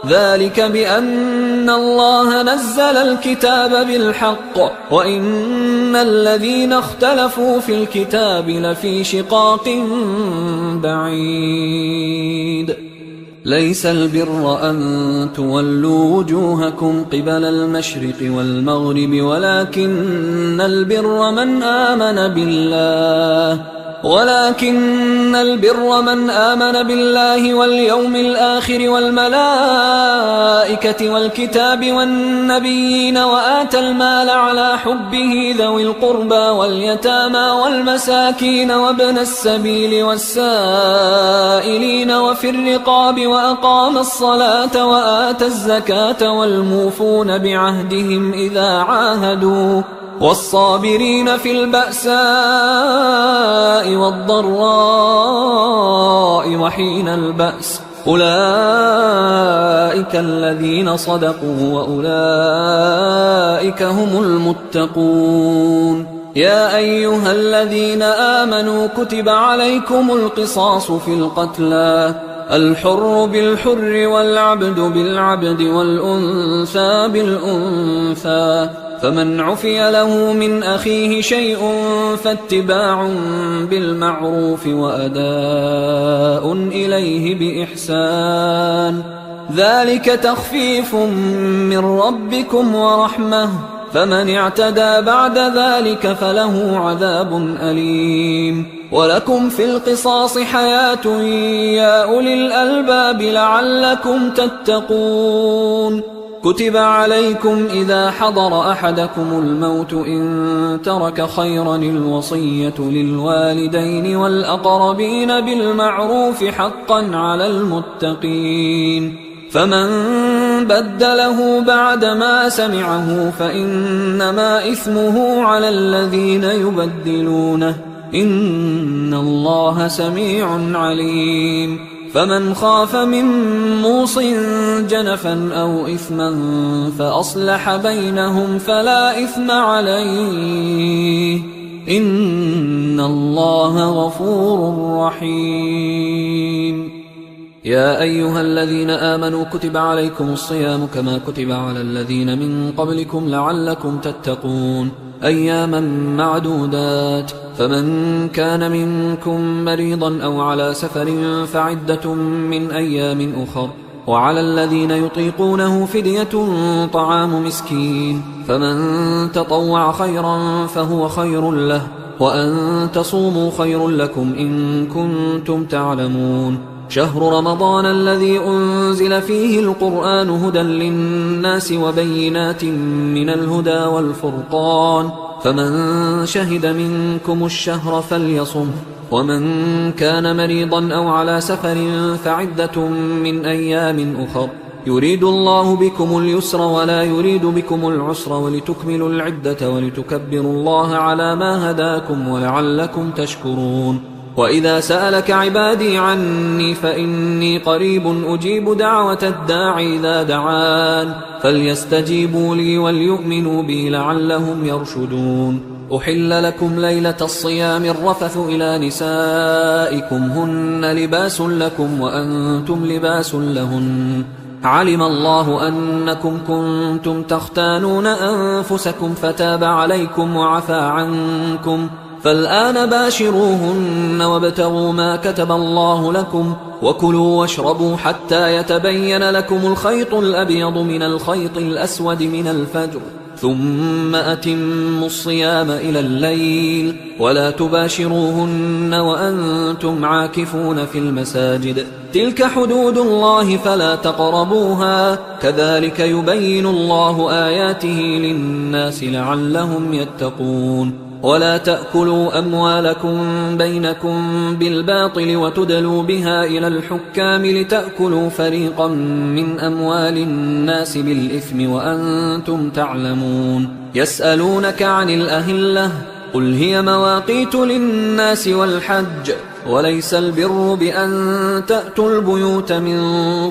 ذلك بأن الله نزل الكتاب بالحق وإن الذين اختلفوا في الكتاب لفي شقاق بعيد. ليس البر أن تولوا وجوهكم قبل المشرق والمغرب ولكن البر من آمن بالله واليوم الآخر والملائكة والكتاب والنبيين وآتى المال على حبه ذوي القربى واليتامى والمساكين وابن السبيل والسائلين وفي الرقاب وأقام الصلاة وآتى الزكاة والموفون بعهدهم إذا عاهدوا والصابرين في البأساء والضراء وحين البأس أولئك الذين صدقوا وأولئك هم المتقون. يا أيها الذين آمنوا كتب عليكم القصاص في القتلى الحر بالحر والعبد بالعبد والأنثى بالأنثى فمن عفي له من أخيه شيء فاتباع بالمعروف وأداء إليه بإحسان ذلك تخفيف من ربكم ورحمة فمن اعتدى بعد ذلك فله عذاب أليم. ولكم في القصاص حياة يا أولي الألباب لعلكم تتقون. كتب عليكم إذا حضر أحدكم الموت إن ترك خيرا الوصية للوالدين والأقربين بالمعروف حقا على المتقين فمن بدله بعدما سمعه فإنما إثمه على الذين يبدلونه إن الله سميع عليم. فمن خاف من موص جنفا أو إثما فأصلح بينهم فلا إثم عليه إن الله غفور رحيم. يا أيها الذين آمنوا كتب عليكم الصيام كما كتب على الذين من قبلكم لعلكم تتقون أياما معدودات فمن كان منكم مريضا أو على سفر فعدة من أيام أخر وعلى الذين يطيقونه فدية طعام مسكين فمن تطوع خيرا فهو خير له وأن تصوموا خير لكم إن كنتم تعلمون شهر رمضان الذي أنزل فيه القرآن هدى للناس وبينات من الهدى والفرقان فمن شهد منكم الشهر فليصمه ومن كان مريضا أو على سفر فعدة من أيام أخر يريد الله بكم اليسر ولا يريد بكم العسر ولتكملوا العدة ولتكبروا الله على ما هداكم ولعلكم تشكرون وإذا سألك عبادي عني فإني قريب أجيب دعوة الداعي إذا دعان فليستجيبوا لي وليؤمنوا بي لعلهم يرشدون أحل لكم ليلة الصيام الرفث إلى نسائكم هن لباس لكم وأنتم لباس لهن علم الله أنكم كنتم تختانون أنفسكم فتاب عليكم وعفى عنكم فالآن باشروهن وابتغوا ما كتب الله لكم وكلوا واشربوا حتى يتبين لكم الخيط الأبيض من الخيط الأسود من الفجر ثم أتموا الصيام إلى الليل ولا تباشروهن وأنتم عاكفون في المساجد تلك حدود الله فلا تقربوها كذلك يبين الله آياته للناس لعلهم يتقون ولا تأكلوا أموالكم بينكم بالباطل وتدلوا بها إلى الحكام لتأكلوا فريقا من أموال الناس بالإثم وأنتم تعلمون يسألونك عن الأهلة قل هي مواقيت للناس والحج وليس البر بأن تأتوا البيوت من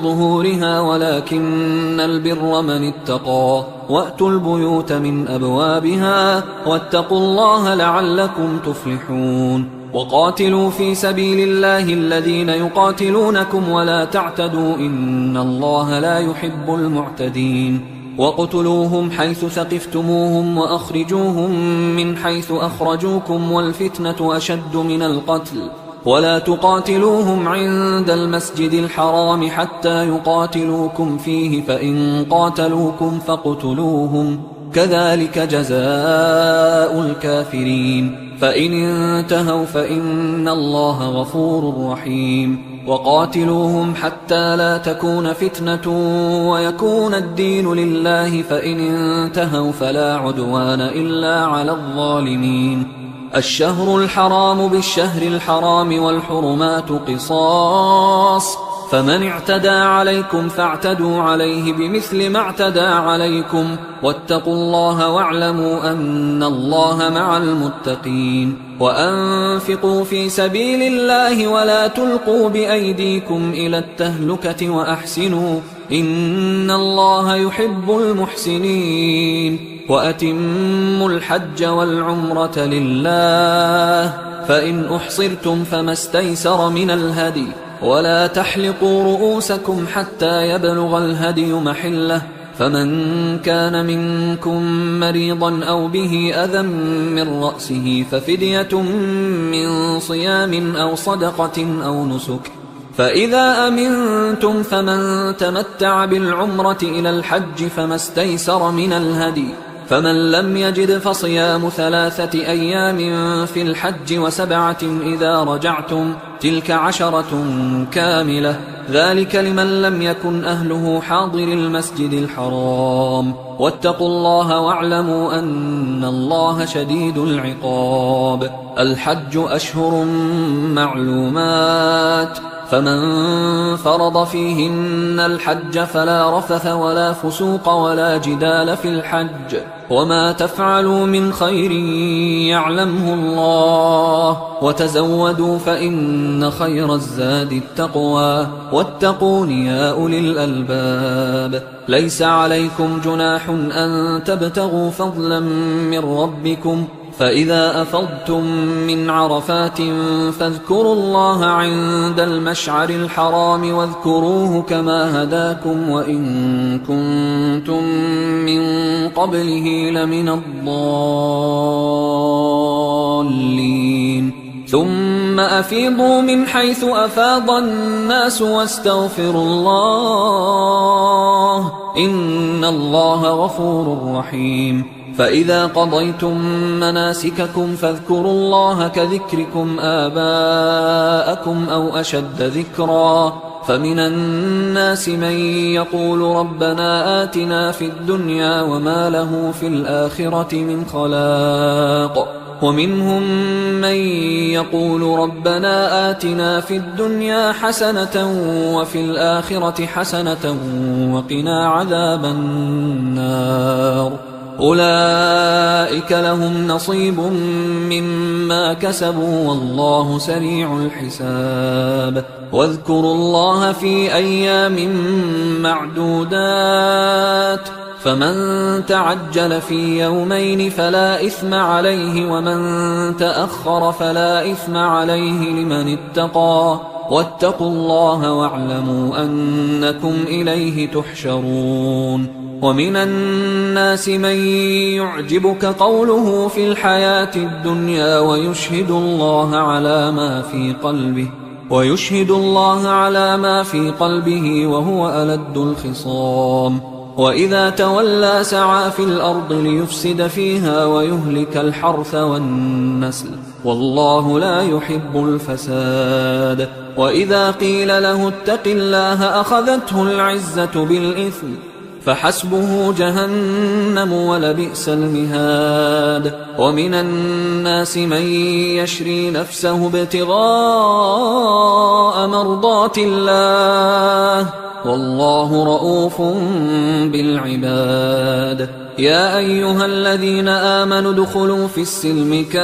ظهورها ولكن البر من اتقى وأتوا البيوت من أبوابها واتقوا الله لعلكم تفلحون وقاتلوا في سبيل الله الذين يقاتلونكم ولا تعتدوا إن الله لا يحب المعتدين وقتلوهم حيث ثقفتموهم وأخرجوهم من حيث أخرجوكم والفتنة أشد من القتل ولا تقاتلوهم عند المسجد الحرام حتى يقاتلوكم فيه فإن قاتلوكم فاقتلوهم كذلك جزاء الكافرين فإن انتهوا فإن الله غفور رحيم وقاتلوهم حتى لا تكون فتنة ويكون الدين لله فإن انتهوا فلا عدوان إلا على الظالمين الشهر الحرام بالشهر الحرام والحرمات قصاص فمن اعتدى عليكم فاعتدوا عليه بمثل ما اعتدى عليكم واتقوا الله واعلموا أن الله مع المتقين وأنفقوا في سبيل الله ولا تلقوا بأيديكم إلى التهلكة وأحسنوا إن الله يحب المحسنين وأتموا الحج والعمرة لله فإن أحصرتم فما استيسر من الهدي ولا تحلقوا رؤوسكم حتى يبلغ الهدي محله فمن كان منكم مريضا أو به أذى من رأسه ففدية من صيام أو صدقة أو نسك فإذا أمنتم فمن تمتع بالعمرة إلى الحج فما استيسر من الهدي فمن لم يجد فصيام 3 أيام في الحج و7 إذا رجعتم تلك 10 كاملة ذلك لمن لم يكن أهله حاضر المسجد الحرام واتقوا الله واعلموا أن الله شديد العقاب الحج أشهر معلومات فمن فرض فيهن الحج فلا رفث ولا فسوق ولا جدال في الحج وما تفعلوا من خير يعلمه الله وتزودوا فإن خير الزاد التقوى واتقون يا أولي الألباب ليس عليكم جناح أن تبتغوا فضلا من ربكم فإذا أفضتم من عرفات فاذكروا الله عند المشعر الحرام واذكروه كما هداكم وإن كنتم من قبله لمن الضالين ثم أفيضوا من حيث أفاض الناس واستغفروا الله إن الله غفور رحيم فإذا قضيتم مناسككم فاذكروا الله كذكركم آباءكم أو أشد ذكرا فمن الناس من يقول ربنا آتنا في الدنيا وما له في الآخرة من خلاق ومنهم من يقول ربنا آتنا في الدنيا حسنة وفي الآخرة حسنة وقنا عذاب النار أولئك لهم نصيب مما كسبوا والله سريع الحساب واذكروا الله في أيام معدودات فمن تعجل في يومين فلا إثم عليه ومن تأخر فلا إثم عليه لمن اتقى واتقوا الله واعلموا أنكم إليه تحشرون ومن الناس من يعجبك قوله في الحياة الدنيا ويشهد الله على ما في قلبه وهو ألد الخصام وإذا تولى سعى في الأرض ليفسد فيها ويهلك الحرث والنسل والله لا يحب الفساد وإذا قيل له اتق الله أخذته العزة بالإثم فحسبه جهنم ولبئس المهاد ومن الناس من يشري نفسه ابتغاء مرضات الله والله رؤوف بالعباد يا أيها الذين آمنوا ادخلوا في السلم كافة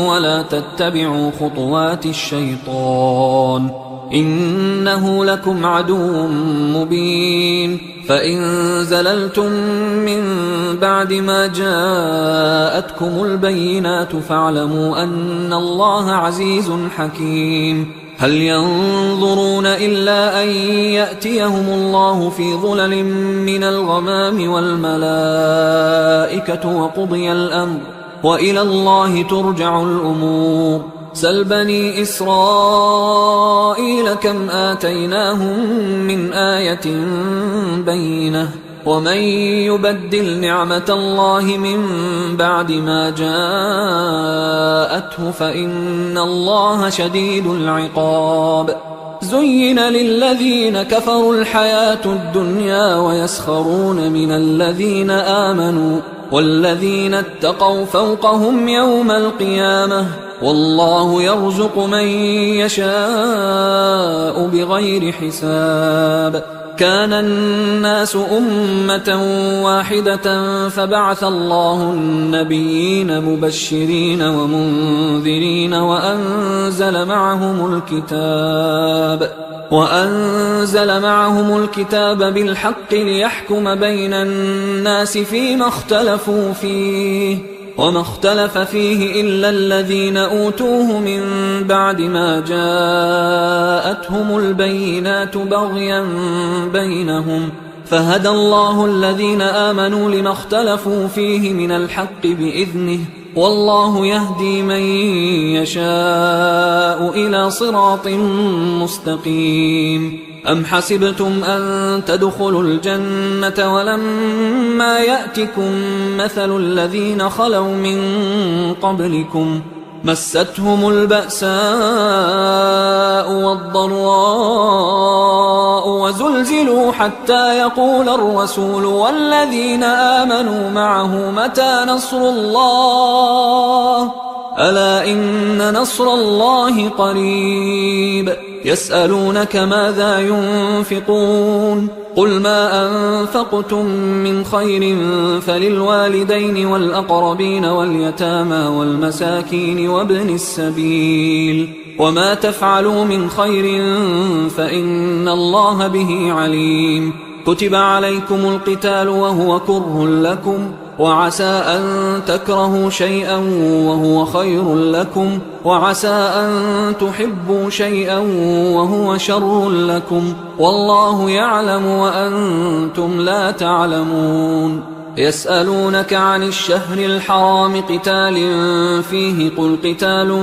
ولا تتبعوا خطوات الشيطان إنه لكم عدو مبين فإن زللتم من بعد ما جاءتكم البينات فاعلموا أن الله عزيز حكيم هل ينظرون إلا أن يأتيهم الله في ظلل من الغمام والملائكة وقضي الأمر وإلى الله ترجع الأمور سل بني إسرائيل كم آتيناهم من آية بينة ومن يبدل نعمة الله من بعد ما جاءته فإن الله شديد العقاب زين للذين كفروا الحياة الدنيا ويسخرون من الذين آمنوا والذين اتقوا فوقهم يوم القيامة والله يرزق من يشاء بغير حساب كان الناس أمة واحدة فبعث الله النبيين مبشرين ومنذرين وأنزل معهم الكتاب بالحق ليحكم بين الناس فيما اختلفوا فيه وما اختلف فيه إلا الذين أوتوه من بعد ما جاءتهم البينات بغيا بينهم فهدى الله الذين آمنوا لما اختلفوا فيه من الحق بإذنه والله يهدي من يشاء إلى صراط مستقيم أم حسبتم أن تدخلوا الجنة ولما يأتكم مثل الذين خلوا من قبلكم مستهم البأساء والضراء وزلزلوا حتى يقول الرسول والذين آمنوا معه متى نصر الله ألا إن نصر الله قريب يسألونك ماذا ينفقون قل ما أنفقتم من خير فللوالدين والأقربين واليتامى والمساكين وابن السبيل وما تفعلوا من خير فإن الله به عليم كتب عليكم القتال وهو كره لكم، وعسى أن تكرهوا شيئا وهو خير لكم، وعسى أن تحبوا شيئا وهو شر لكم، والله يعلم وأنتم لا تعلمون. يسألونك عن الشهر الحرام قتال فيه، قل قتال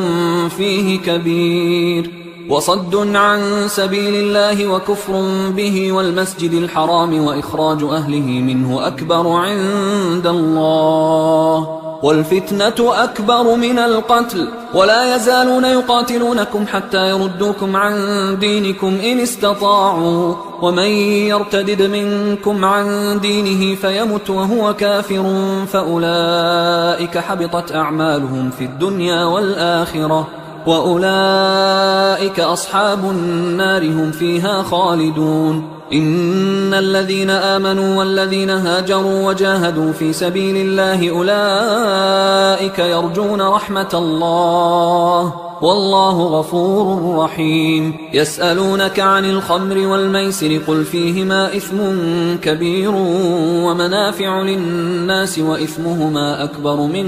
فيه كبير، وصد عن سبيل الله وكفر به والمسجد الحرام وإخراج أهله منه أكبر عند الله، والفتنة أكبر من القتل، ولا يزالون يقاتلونكم حتى يردوكم عن دينكم إن استطاعوا، ومن يرتدد منكم عن دينه فيمت وهو كافر فأولئك حبطت أعمالهم في الدنيا والآخرة، وأولئك أصحاب النار هم فيها خالدون. إن الذين آمنوا والذين هاجروا وجاهدوا في سبيل الله أولئك يرجون رحمة الله، والله غفور رحيم. يسألونك عن الخمر والميسر قل فيهما إثم كبير ومنافع للناس وإثمهما أكبر من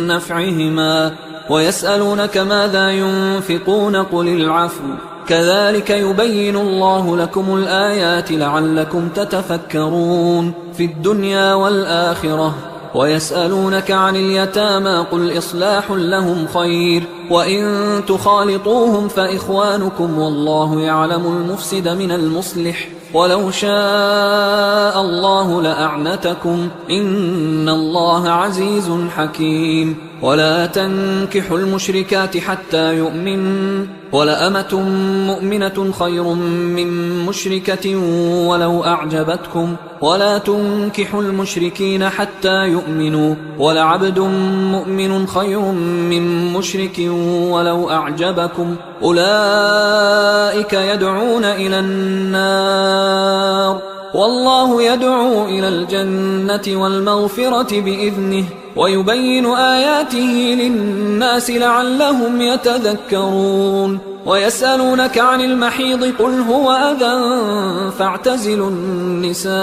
نفعهما، ويسألونك ماذا ينفقون قل العفو، كذلك يبين الله لكم الآيات لعلكم تتفكرون في الدنيا والآخرة. ويسألونك عن اليتامى قل إصلاح لهم خير، وإن تخالطوهم فإخوانكم والله يعلم المفسد من المصلح، ولو شاء الله لأعنتكم إن الله عزيز حكيم. ولا تنكحوا المشركات حتى يؤمن، ولأمة مؤمنة خير من مشركة ولو أعجبتكم، ولا تنكحوا المشركين حتى يؤمنوا، ولعبد مؤمن خير من مشرك ولو أعجبكم، أولئك يدعون إلى النار والله يدعو إلى الجنة والمغفرة بإذنه، ويبين آياته للناس لعلهم يتذكرون. ويسألونك عن المحيض قل هو أذى فاعتزلوا النساء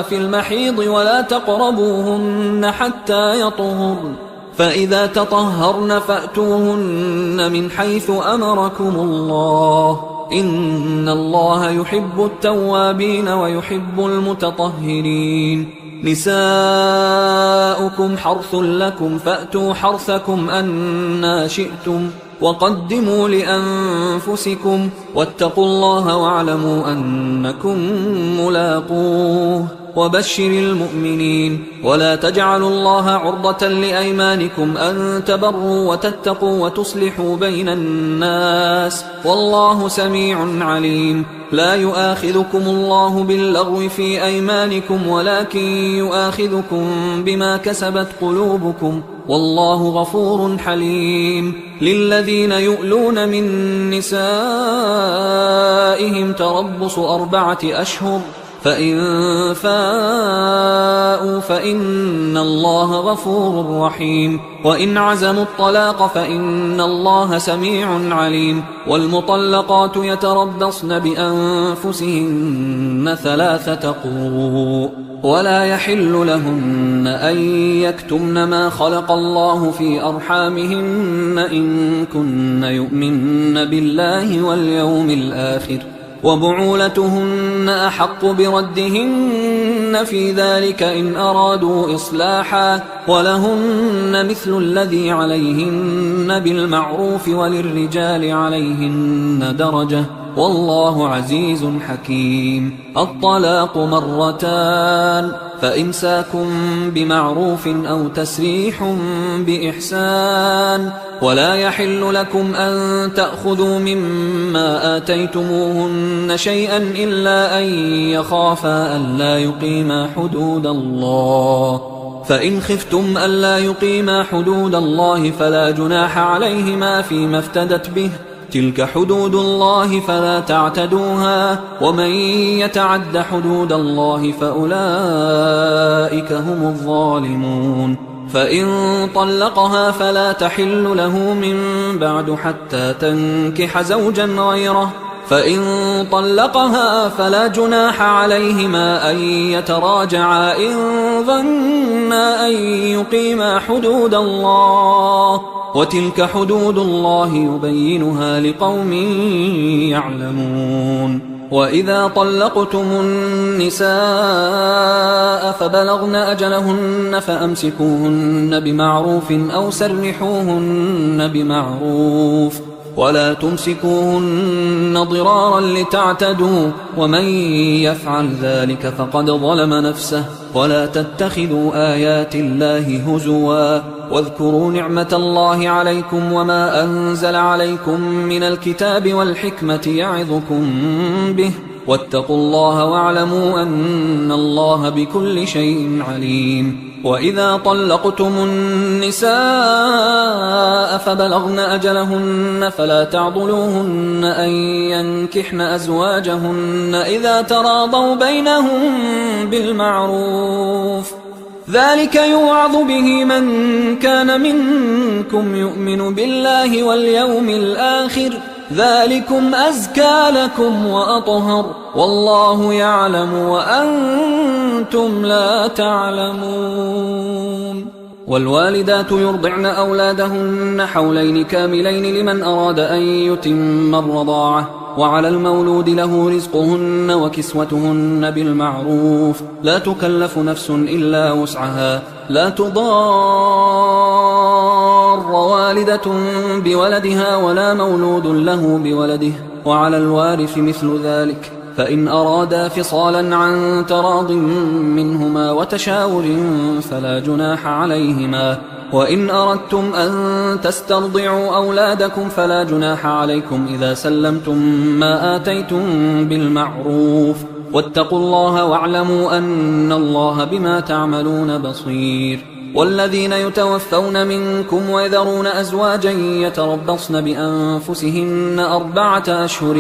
في المحيض ولا تقربوهن حتى يطهرن، فإذا تطهرن فأتوهن من حيث أمركم الله، إن الله يحب التوابين ويحب المتطهرين. نساؤكم حرث لكم فأتوا حرثكم أنى شئتم، وقدموا لأنفسكم واتقوا الله واعلموا أنكم ملاقوه، وبشر المؤمنين. ولا تجعلوا الله عرضة لأيمانكم أن تبروا وتتقوا وتصلحوا بين الناس، والله سميع عليم. لا يؤاخذكم الله باللغو في أيمانكم ولكن يؤاخذكم بما كسبت قلوبكم، والله غفور حليم. للذين يؤلون من نسائهم تربص 4 أشهر، فإن فاءوا فإن الله غفور رحيم، وإن عزموا الطلاق فإن الله سميع عليم. والمطلقات يتربصن بأنفسهن 3 قروء، ولا يحل لهن أن يكتمن ما خلق الله في أرحامهن إن كن يؤمن بالله واليوم الآخر، وبعولتهن أحق بردهن في ذلك إن أرادوا إصلاحا، ولهن مثل الذي عليهن بالمعروف وللرجال عليهن درجة، والله عزيز حكيم. الطلاق 2، فإمساك بمعروف أو تسريح بإحسان، ولا يحل لكم أن تأخذوا مما آتيتموهن شيئا إلا أن يخافا ألا يقيما حدود الله، فإن خفتم ألا يقيما حدود الله فلا جناح عليهما فيما افتدت به، تلك حدود الله فلا تعتدوها، ومن يتعد حدود الله فأولئك هم الظالمون. فإن طلقها فلا تحل له من بعد حتى تنكح زوجا غيره، فإن طلقها فلا جناح عليهما أن يتراجعا إن ظنا أن يقيما حدود الله، وتلك حدود الله يبينها لقوم يعلمون. وإذا طلقتم النساء فبلغن أجلهن فأمسكوهن بمعروف أو سرحوهن بمعروف، ولا تمسكوهن ضرارا لتعتدوا، ومن يفعل ذلك فقد ظلم نفسه. ولا تتخذوا آيات الله هزوا، واذكروا نعمة الله عليكم وما أنزل عليكم من الكتاب والحكمة يعظكم به، واتقوا الله واعلموا أن الله بكل شيء عليم. وإذا طلقتم النساء فبلغن أجلهن فلا تعضلوهن أن ينكحن أزواجهن إذا تراضوا بينهم بالمعروف، ذلك يوعظ به من كان منكم يؤمن بالله واليوم الآخر، ذلكم أزكى لكم وأطهر، والله يعلم وأنتم لا تعلمون. والوالدات يرضعن أولادهن حولين كاملين لمن أراد أن يتم الرضاعة، وعلى المولود له رزقهن وكسوتهن بالمعروف، لا تكلف نفس إلا وسعها، لا تضار والدة بولدها ولا مولود له بولده، وعلى الوارث مثل ذلك، فإن أرادا فصالا عن تراض منهما وتشاور فلا جناح عليهما. وإن أردتم أن تسترضعوا أولادكم فلا جناح عليكم إذا سلمتم ما آتيتم بالمعروف، واتقوا الله واعلموا أن الله بما تعملون بصير. والذين يتوفون منكم ويذرون أزواجا يتربصن بأنفسهن 4 أشهر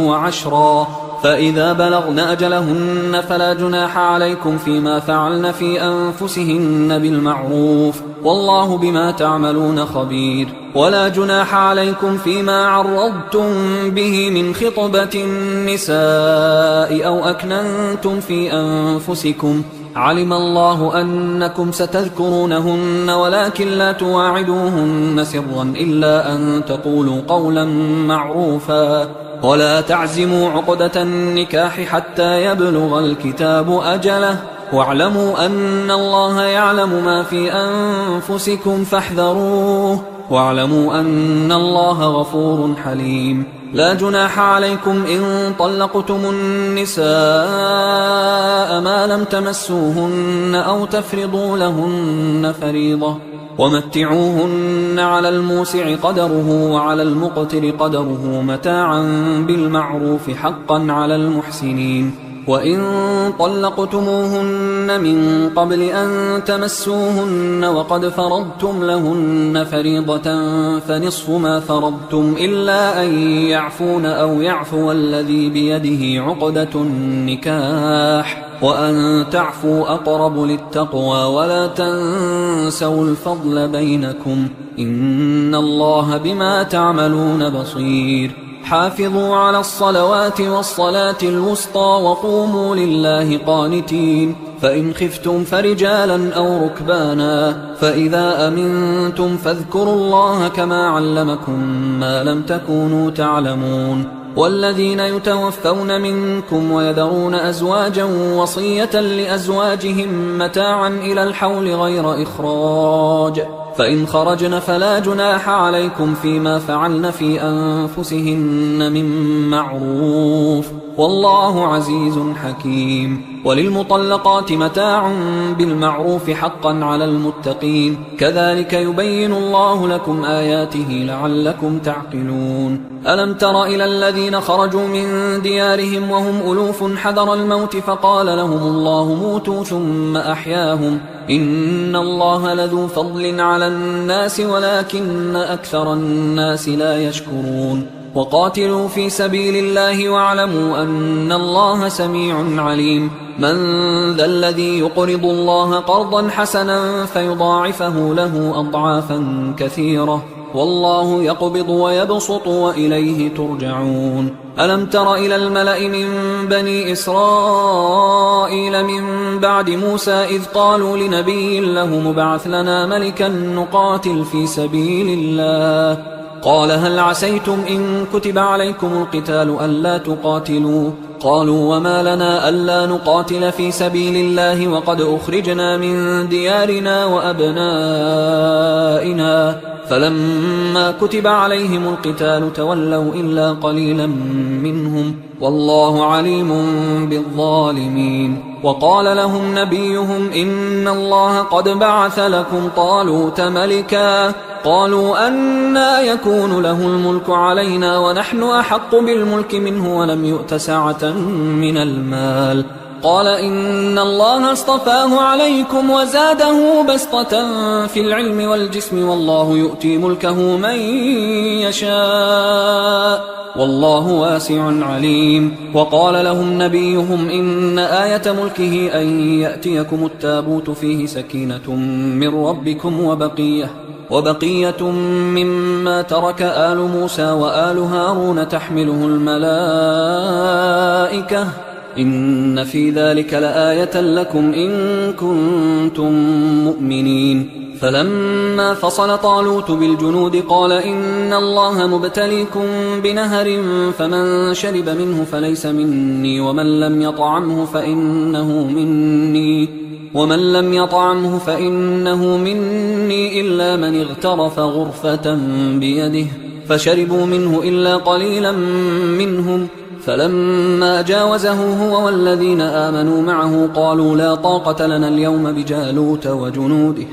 و10، فإذا بلغن أجلهن فلا جناح عليكم فيما فعلن في أنفسهن بالمعروف، والله بما تعملون خبير. ولا جناح عليكم فيما عرضتم به من خطبة النساء أو أكننتم في أنفسكم، علم الله أنكم ستذكرونهن ولكن لا تواعدوهن سرا إلا أن تقولوا قولا معروفا، ولا تعزموا عقدة النكاح حتى يبلغ الكتاب أجله، واعلموا أن الله يعلم ما في أنفسكم فاحذروه، واعلموا أن الله غفور حليم. لا جناح عليكم إن طلقتم النساء ما لم تمسوهن أو تفرضوا لهن فريضة، ومتعوهن على الموسع قدره وعلى المقتر قدره متاعا بالمعروف حقا على المحسنين. وإن طلقتموهن من قبل أن تمسوهن وقد فرضتم لهن فريضة فنصف ما فرضتم إلا أن يعفون أو يعفو الذي بيده عقدة النكاح، وأن تعفوا أقرب للتقوى، ولا تنسوا الفضل بينكم، إن الله بما تعملون بصير. حافظوا على الصلوات والصلاة الوسطى وقوموا لله قانتين، فإن خفتم فرجالا أو ركبانا، فإذا أمنتم فاذكروا الله كما علمكم ما لم تكونوا تعلمون. والذين يتوفون منكم ويذرون أزواجا وصية لأزواجهم متاعا إلى الحول غير إخراج، فإن خرجن فلا جناح عليكم فيما فعلن في أنفسهن من معروف، والله عزيز حكيم. وللمطلقات متاع بالمعروف حقا على المتقين، كذلك يبين الله لكم آياته لعلكم تعقلون. ألم تر إلى الذين خرجوا من ديارهم وهم ألوف حذر الموت فقال لهم الله موتوا ثم أحياهم، إن الله لذو فضل على الناس ولكن أكثر الناس لا يشكرون. وقاتلوا في سبيل الله واعلموا أن الله سميع عليم. من ذا الذي يقرض الله قرضا حسنا فيضاعفه له أضعافا كثيرة والله يقبض ويبسط وإليه ترجعون. ألم تر إلى الملأ من بني إسرائيل من بعد موسى إذ قالوا لنبي له مبعث لنا ملكا نقاتل في سبيل الله قال هل عسيتم إن كتب عليكم القتال ألا تقاتلوا قالوا وما لنا ألا نقاتل في سبيل الله وقد أخرجنا من ديارنا وأبنائنا فلما كتب عليهم القتال تولوا إلا قليلا منهم والله عليم بالظالمين. وقال لهم نبيهم إن الله قد بعث لكم طالوت ملكا قالوا أنى يكون له الملك علينا ونحن أحق بالملك منه ولم يؤت سعة من المال قال إن الله اصطفاه عليكم وزاده بسطة في العلم والجسم والله يؤتي ملكه من يشاء والله واسع عليم. وقال لهم نبيهم إن آية ملكه أن يأتيكم التابوت فيه سكينة من ربكم وبقية مما ترك آل موسى وآل هارون تحمله الملائكة إن في ذلك لآية لكم إن كنتم مؤمنين. فلما فصل طالوت بالجنود قال إن الله مبتليكم بنهر فمن شرب منه فليس مني ومن لم يطعمه فإنه مني إلا من اغترف غرفة بيده فشربوا منه إلا قليلا منهم فلما جاوزه هو والذين آمنوا معه قالوا لا طاقة لنا اليوم بجالوت وجنوده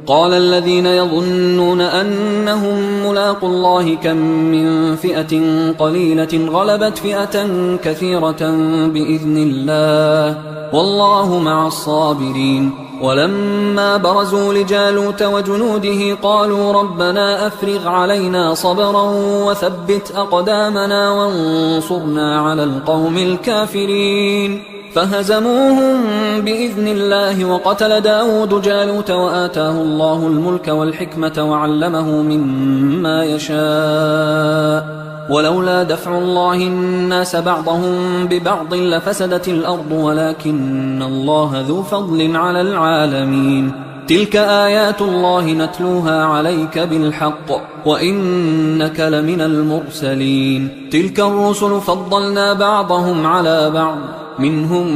قال الذين يظنون أنهم ملاقوا الله كم من فئة قليلة غلبت فئة كثيرة بإذن الله والله مع الصابرين. ولما برزوا لجالوت وجنوده قالوا ربنا أفرغ علينا صبرا وثبت أقدامنا وانصرنا على القوم الكافرين فهزموهم بإذن الله. وقتل داود جالوت وآتاه الله الملك والحكمة وعلمه مما يشاء ولولا دفع الله الناس بعضهم ببعض لفسدت الأرض ولكن الله ذو فضل على العالمين. تلك آيات الله نتلوها عليك بالحق وإنك لمن المرسلين. تلك الرسل فضلنا بعضهم على بعض منهم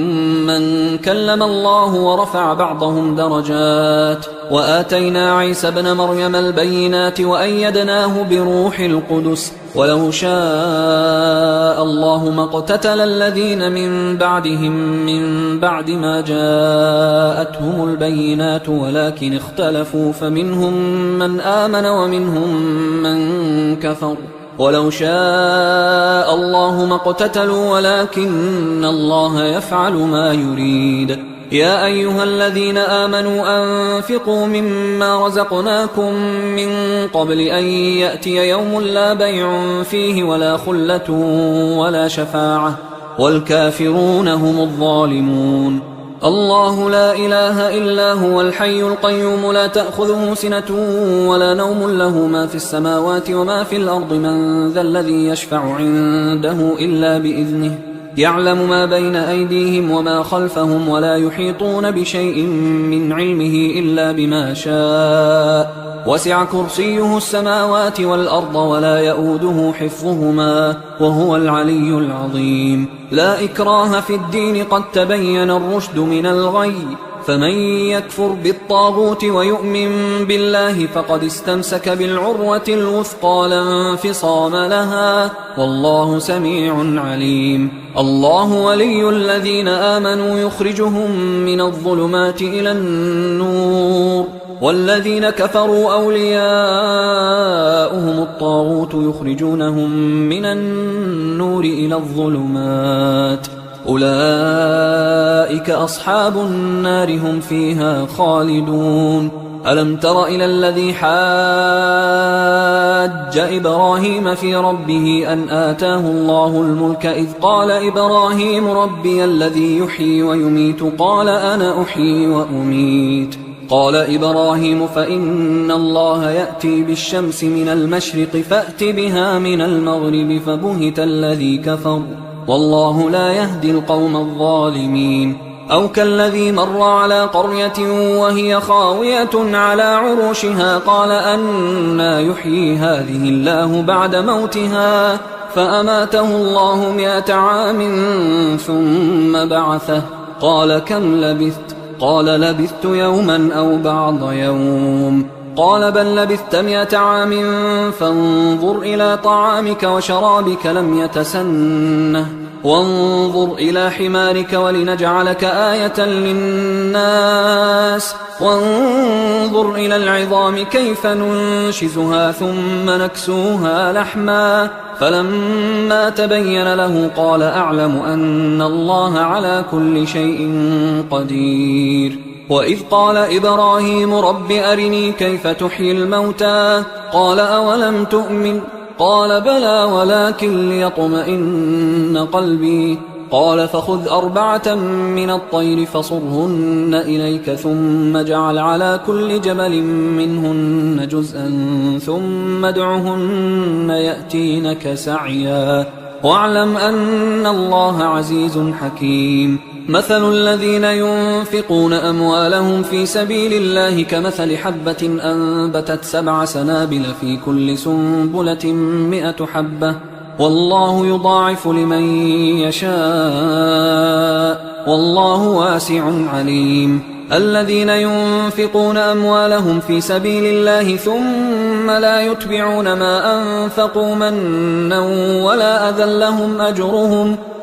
من كلم الله ورفع بعضهم درجات وآتينا عيسى ابن مريم البينات وأيدناه بروح القدس ولو شاء الله ما اقتتل الذين من بعدهم من بعد ما جاءتهم البينات ولكن اختلفوا فمنهم من آمن ومنهم من كفر ولو شاء الله ما اقتتلوا ولكن الله يفعل ما يريد. يا أيها الذين آمنوا أنفقوا مما رزقناكم من قبل أن يأتي يوم لا بيع فيه ولا خلة ولا شفاعة والكافرون هم الظالمون. الله لا إله إلا هو الحي القيوم لا تأخذه سنة ولا نوم له ما في السماوات وما في الأرض من ذا الذي يشفع عنده إلا بإذنه يعلم ما بين أيديهم وما خلفهم ولا يحيطون بشيء من علمه إلا بما شاء وسع كرسيه السماوات والأرض ولا يؤوده حفظهما وهو العلي العظيم. لا إكراه في الدين قد تبين الرشد من الغي فمن يكفر بالطاغوت ويؤمن بالله فقد استمسك بالعروة الوثقى لا انفصام لها والله سميع عليم. الله ولي الذين آمنوا يخرجهم من الظلمات إلى النور والذين كفروا أولياؤهم الطاغوت يخرجونهم من النور إلى الظلمات أولئك أصحاب النار هم فيها خالدون. ألم تر إلى الذي حاج إبراهيم في ربه أن آتاه الله الملك إذ قال إبراهيم ربي الذي يحيي ويميت قال أنا أحيي وأميت قال إبراهيم فإن الله يأتي بالشمس من المشرق فأت بها من المغرب فبهت الذي كفر والله لا يهدي القوم الظالمين. أو كالذي مر على قرية وهي خاوية على عروشها قال أنى يحيي هذه الله بعد موتها فأماته الله 100 عام ثم بعثه قال كم لبثت؟ قال لبثت يوما أو بعض يوم. قال بل لبثت 100 عام فانظر إلى طعامك وشرابك لم يتسنه وانظر إلى حمارك ولنجعلك آية للناس وانظر إلى العظام كيف ننشزها ثم نكسوها لحما فلما تبين له قال أعلم أن الله على كل شيء قدير. وإذ قال إبراهيم رب أرني كيف تحيي الموتى قال أولم تؤمن قال بلى ولكن ليطمئن قلبي قال فخذ 4 من الطير فصرهن إليك ثم اجعل على كل جبل منهن جزءا ثم ادعهن يأتينك سعيا واعلم أن الله عزيز حكيم. مثل الذين ينفقون أموالهم في سبيل الله كمثل حبة أنبتت 7 سنابل في كل سنبلة 100 حبة والله يضاعف لمن يشاء والله واسع عليم. الذين ينفقون أموالهم في سبيل الله ثم لا يتبعون ما أنفقوا منا ولا أذى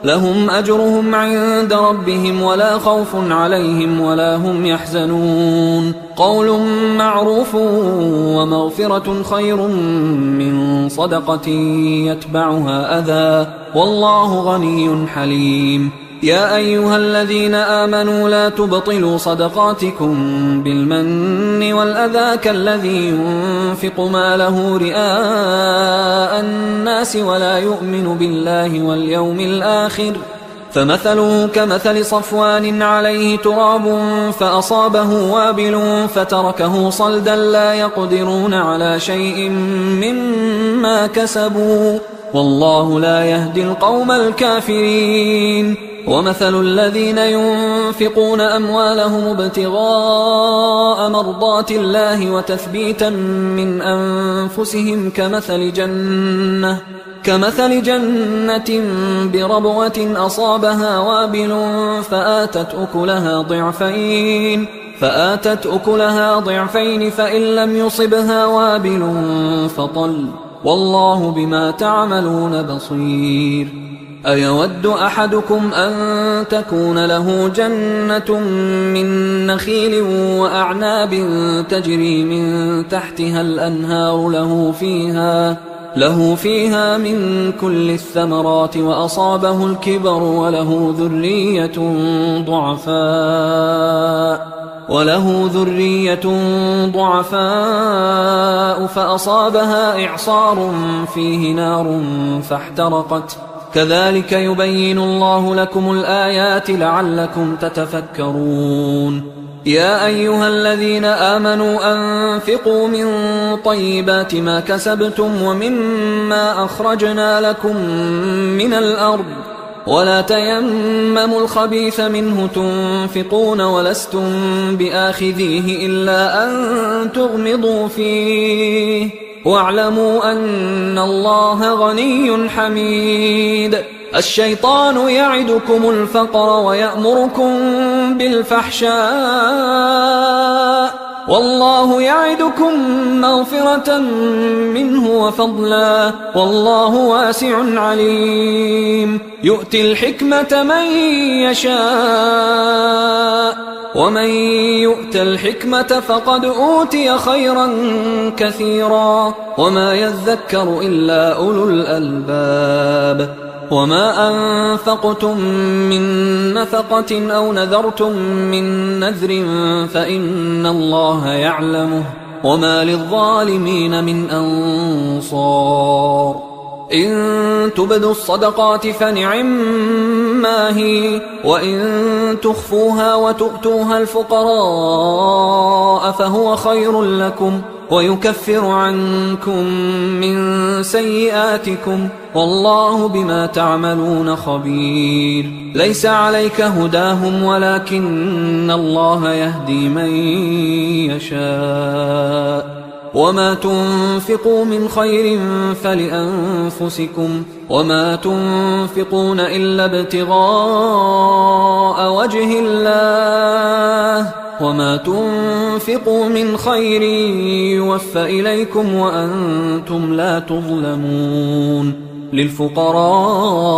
لهم أجرهم عند ربهم ولا خوف عليهم ولا هم يحزنون. قول معروف ومغفرة خير من صدقة يتبعها أذى والله غني حليم. يا أيها الذين آمنوا لا تبطلوا صدقاتكم بالمن والأذى كالذي ينفق ماله رئاء الناس ولا يؤمن بالله واليوم الآخر فمثله كمثل صفوان عليه تراب فأصابه وابل فتركه صلدا لا يقدرون على شيء مما كسبوا والله لا يهدي القوم الكافرين. ومثل الذين ينفقون أموالهم ابتغاء مرضات الله وتثبيتا من أنفسهم كمثل جنة بربوة أصابها وابل فآتت أكلها ضعفين فإن لم يصبها وابل فطل والله بما تعملون بصير. أيود أحدكم أن تكون له جنة من نخيل وأعناب تجري من تحتها الأنهار له فيها من كل الثمرات وأصابه الكبر وله ذرية ضعفاء فأصابها إعصار فيه نار فاحترقت كذلك يبين الله لكم الآيات لعلكم تتفكرون. يا أيها الذين آمنوا أنفقوا من طيبات ما كسبتم ومما أخرجنا لكم من الأرض ولا تيمموا الخبيث منه تنفقون ولستم بآخذيه إلا أن تغمضوا فيه واعلموا أن الله غني حميد. الشيطان يعدكم الفقر ويأمركم بالفحشاء والله يعدكم مغفرة منه وفضلا والله واسع عليم. يؤتي الحكمة من يشاء ومن يؤت الحكمة فقد أوتي خيرا كثيرا وما يذكر إلا أولو الألباب. وما أنفقتم من نفقة أو نذرتم من نذر فإن الله يعلمه وما للظالمين من أنصار. إن تبدوا الصدقات فنعما هي، وإن تخفوها وتؤتوها الفقراء فهو خير لكم ويكفر عنكم من سيئاتكم والله بما تعملون خبير. ليس عليك هداهم ولكن الله يهدي من يشاء. وما تنفقوا من خير فلأنفسكم وما تنفقون إلا ابتغاء وجه الله وما تنفقوا من خير يوفى إليكم وأنتم لا تظلمون. للفقراء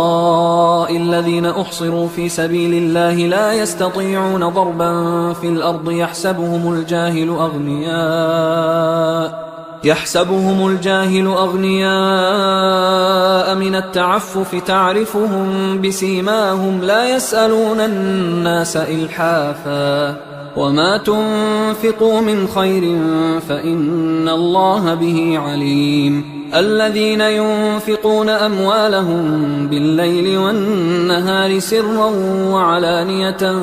الذين أحصروا في سبيل الله لا يستطيعون ضربا في الأرض يحسبهم الجاهل أغنياء من التعفف تعرفهم بسيماهم لا يسألون الناس إلحافا. وما تنفقوا من خير فإن الله به عليم. الذين ينفقون أموالهم بالليل والنهار سرا وعلانية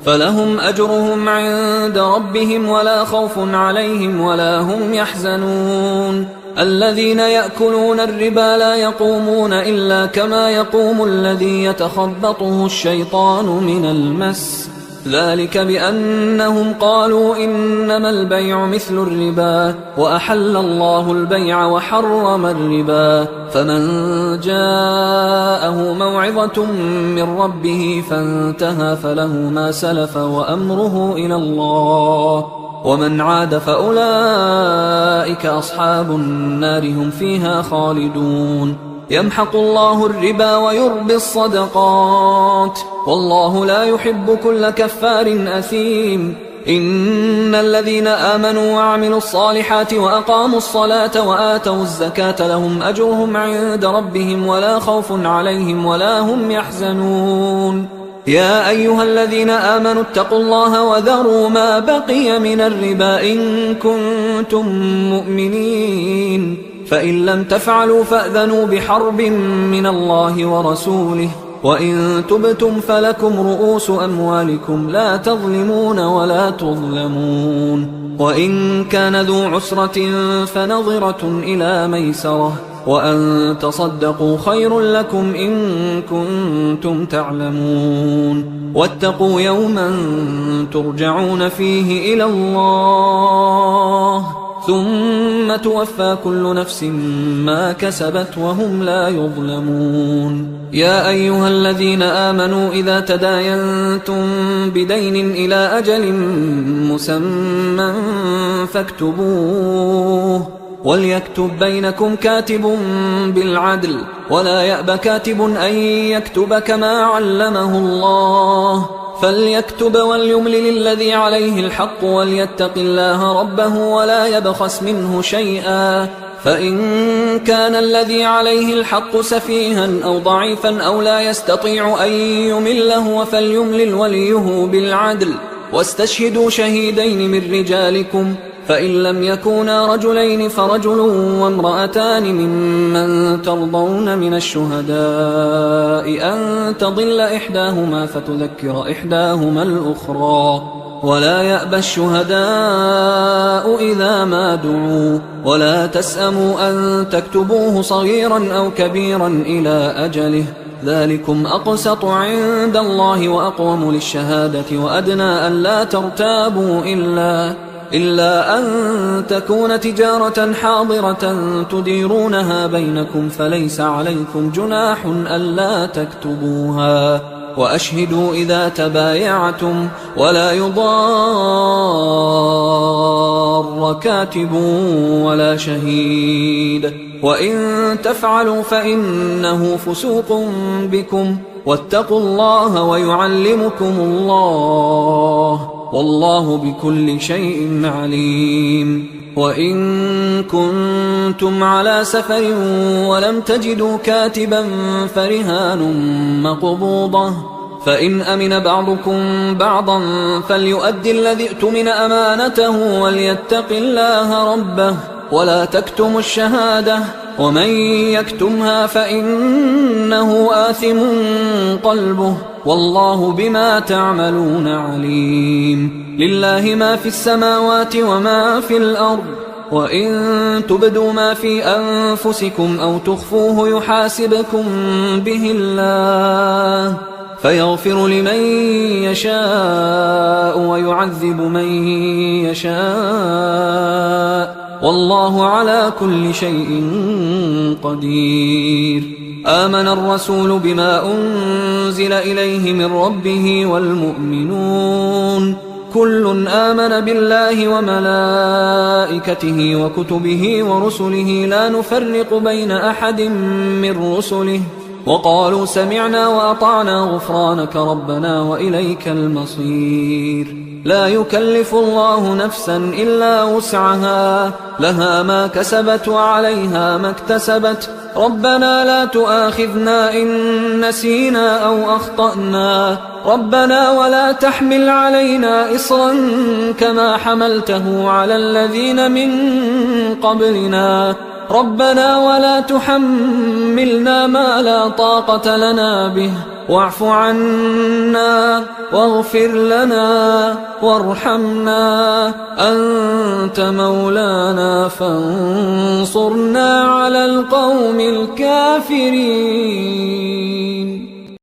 فلهم أجرهم عند ربهم ولا خوف عليهم ولا هم يحزنون. الذين يأكلون الربا لا يقومون إلا كما يقوم الذي يتخبطه الشيطان من المس، ذلك بأنهم قالوا إنما البيع مثل الربا وأحل الله البيع وحرم الربا. فمن جاءه موعظة من ربه فانتهى فله ما سلف وأمره إلى الله ومن عاد فأولئك أصحاب النار هم فيها خالدون. يمحق الله الربا ويربي الصدقات والله لا يحب كل كفار أثيم. إن الذين آمنوا وعملوا الصالحات وأقاموا الصلاة وآتوا الزكاة لهم أجرهم عند ربهم ولا خوف عليهم ولا هم يحزنون. يا أيها الذين آمنوا اتقوا الله وذروا ما بقي من الربا إن كنتم مؤمنين، فإن لم تفعلوا فأذنوا بحرب من الله ورسوله وإن تبتم فلكم رؤوس أموالكم لا تظلمون ولا تظلمون. وإن كان ذو عسرة فنظرة إلى ميسرة وأن تصدقوا خير لكم إن كنتم تعلمون. واتقوا يوما ترجعون فيه إلى الله ثم توفى كل نفس ما كسبت وهم لا يظلمون. يا أيها الذين آمنوا إذا تداينتم بدين إلى أجل مسمى فاكتبوه وليكتب بينكم كاتب بالعدل ولا يأب كاتب أن يكتب كما علمه الله، فليكتب وليملل الذي عليه الحق وليتق الله ربه ولا يبخس منه شيئا. فإن كان الذي عليه الحق سفيها أو ضعيفا أو لا يستطيع أن يمله فليملل وليه بالعدل واستشهدوا شهيدين من رجالكم، فإن لم يكونا رجلين فرجل وامرأتان ممن ترضون من الشهداء أن تضل إحداهما فتذكر إحداهما الأخرى. ولا يأبى الشهداء إذا ما دعوا ولا تسأموا أن تكتبوه صغيرا أو كبيرا إلى أجله، ذلكم أقسط عند الله وأقوم للشهادة وأدنى أن لا ترتابوا إلا أن تكون تجارة حاضرة تديرونها بينكم فليس عليكم جناح ألا تكتبوها، وأشهدوا إذا تبايعتم ولا يضار كاتب ولا شهيد، وإن تفعلوا فإنه فسوق بكم واتقوا الله ويعلمكم الله والله بكل شيء عليم. وإن كنتم على سفر ولم تجدوا كاتبا فرهان مقبوضة، فإن أمن بعضكم بعضا فليؤدي الذي اؤتمن أمانته وليتق الله ربه ولا تكتموا الشهادة ومن يكتمها فإنه آثم قلبه والله بما تعملون عليم. لله ما في السماوات وما في الأرض، وإن تبدوا ما في أنفسكم أو تخفوه يحاسبكم به الله فيغفر لمن يشاء ويعذب من يشاء والله على كل شيء قدير. آمن الرسول بما أنزل إليه من ربه والمؤمنون كل آمن بالله وملائكته وكتبه ورسله لا نفرق بين أحد من رسله وقالوا سمعنا وأطعنا غفرانك ربنا وإليك المصير. لا يكلف الله نفسا إلا وسعها لها ما كسبت وعليها ما اكتسبت ربنا لا تؤاخذنا إن نسينا أو أخطأنا ربنا ولا تحمل علينا إصرا كما حملته على الذين من قبلنا ربنا ولا تحملنا ما لا طاقة لنا به واعف عنا واغفر لنا وارحمنا أنت مولانا فانصرنا على القوم الكافرين.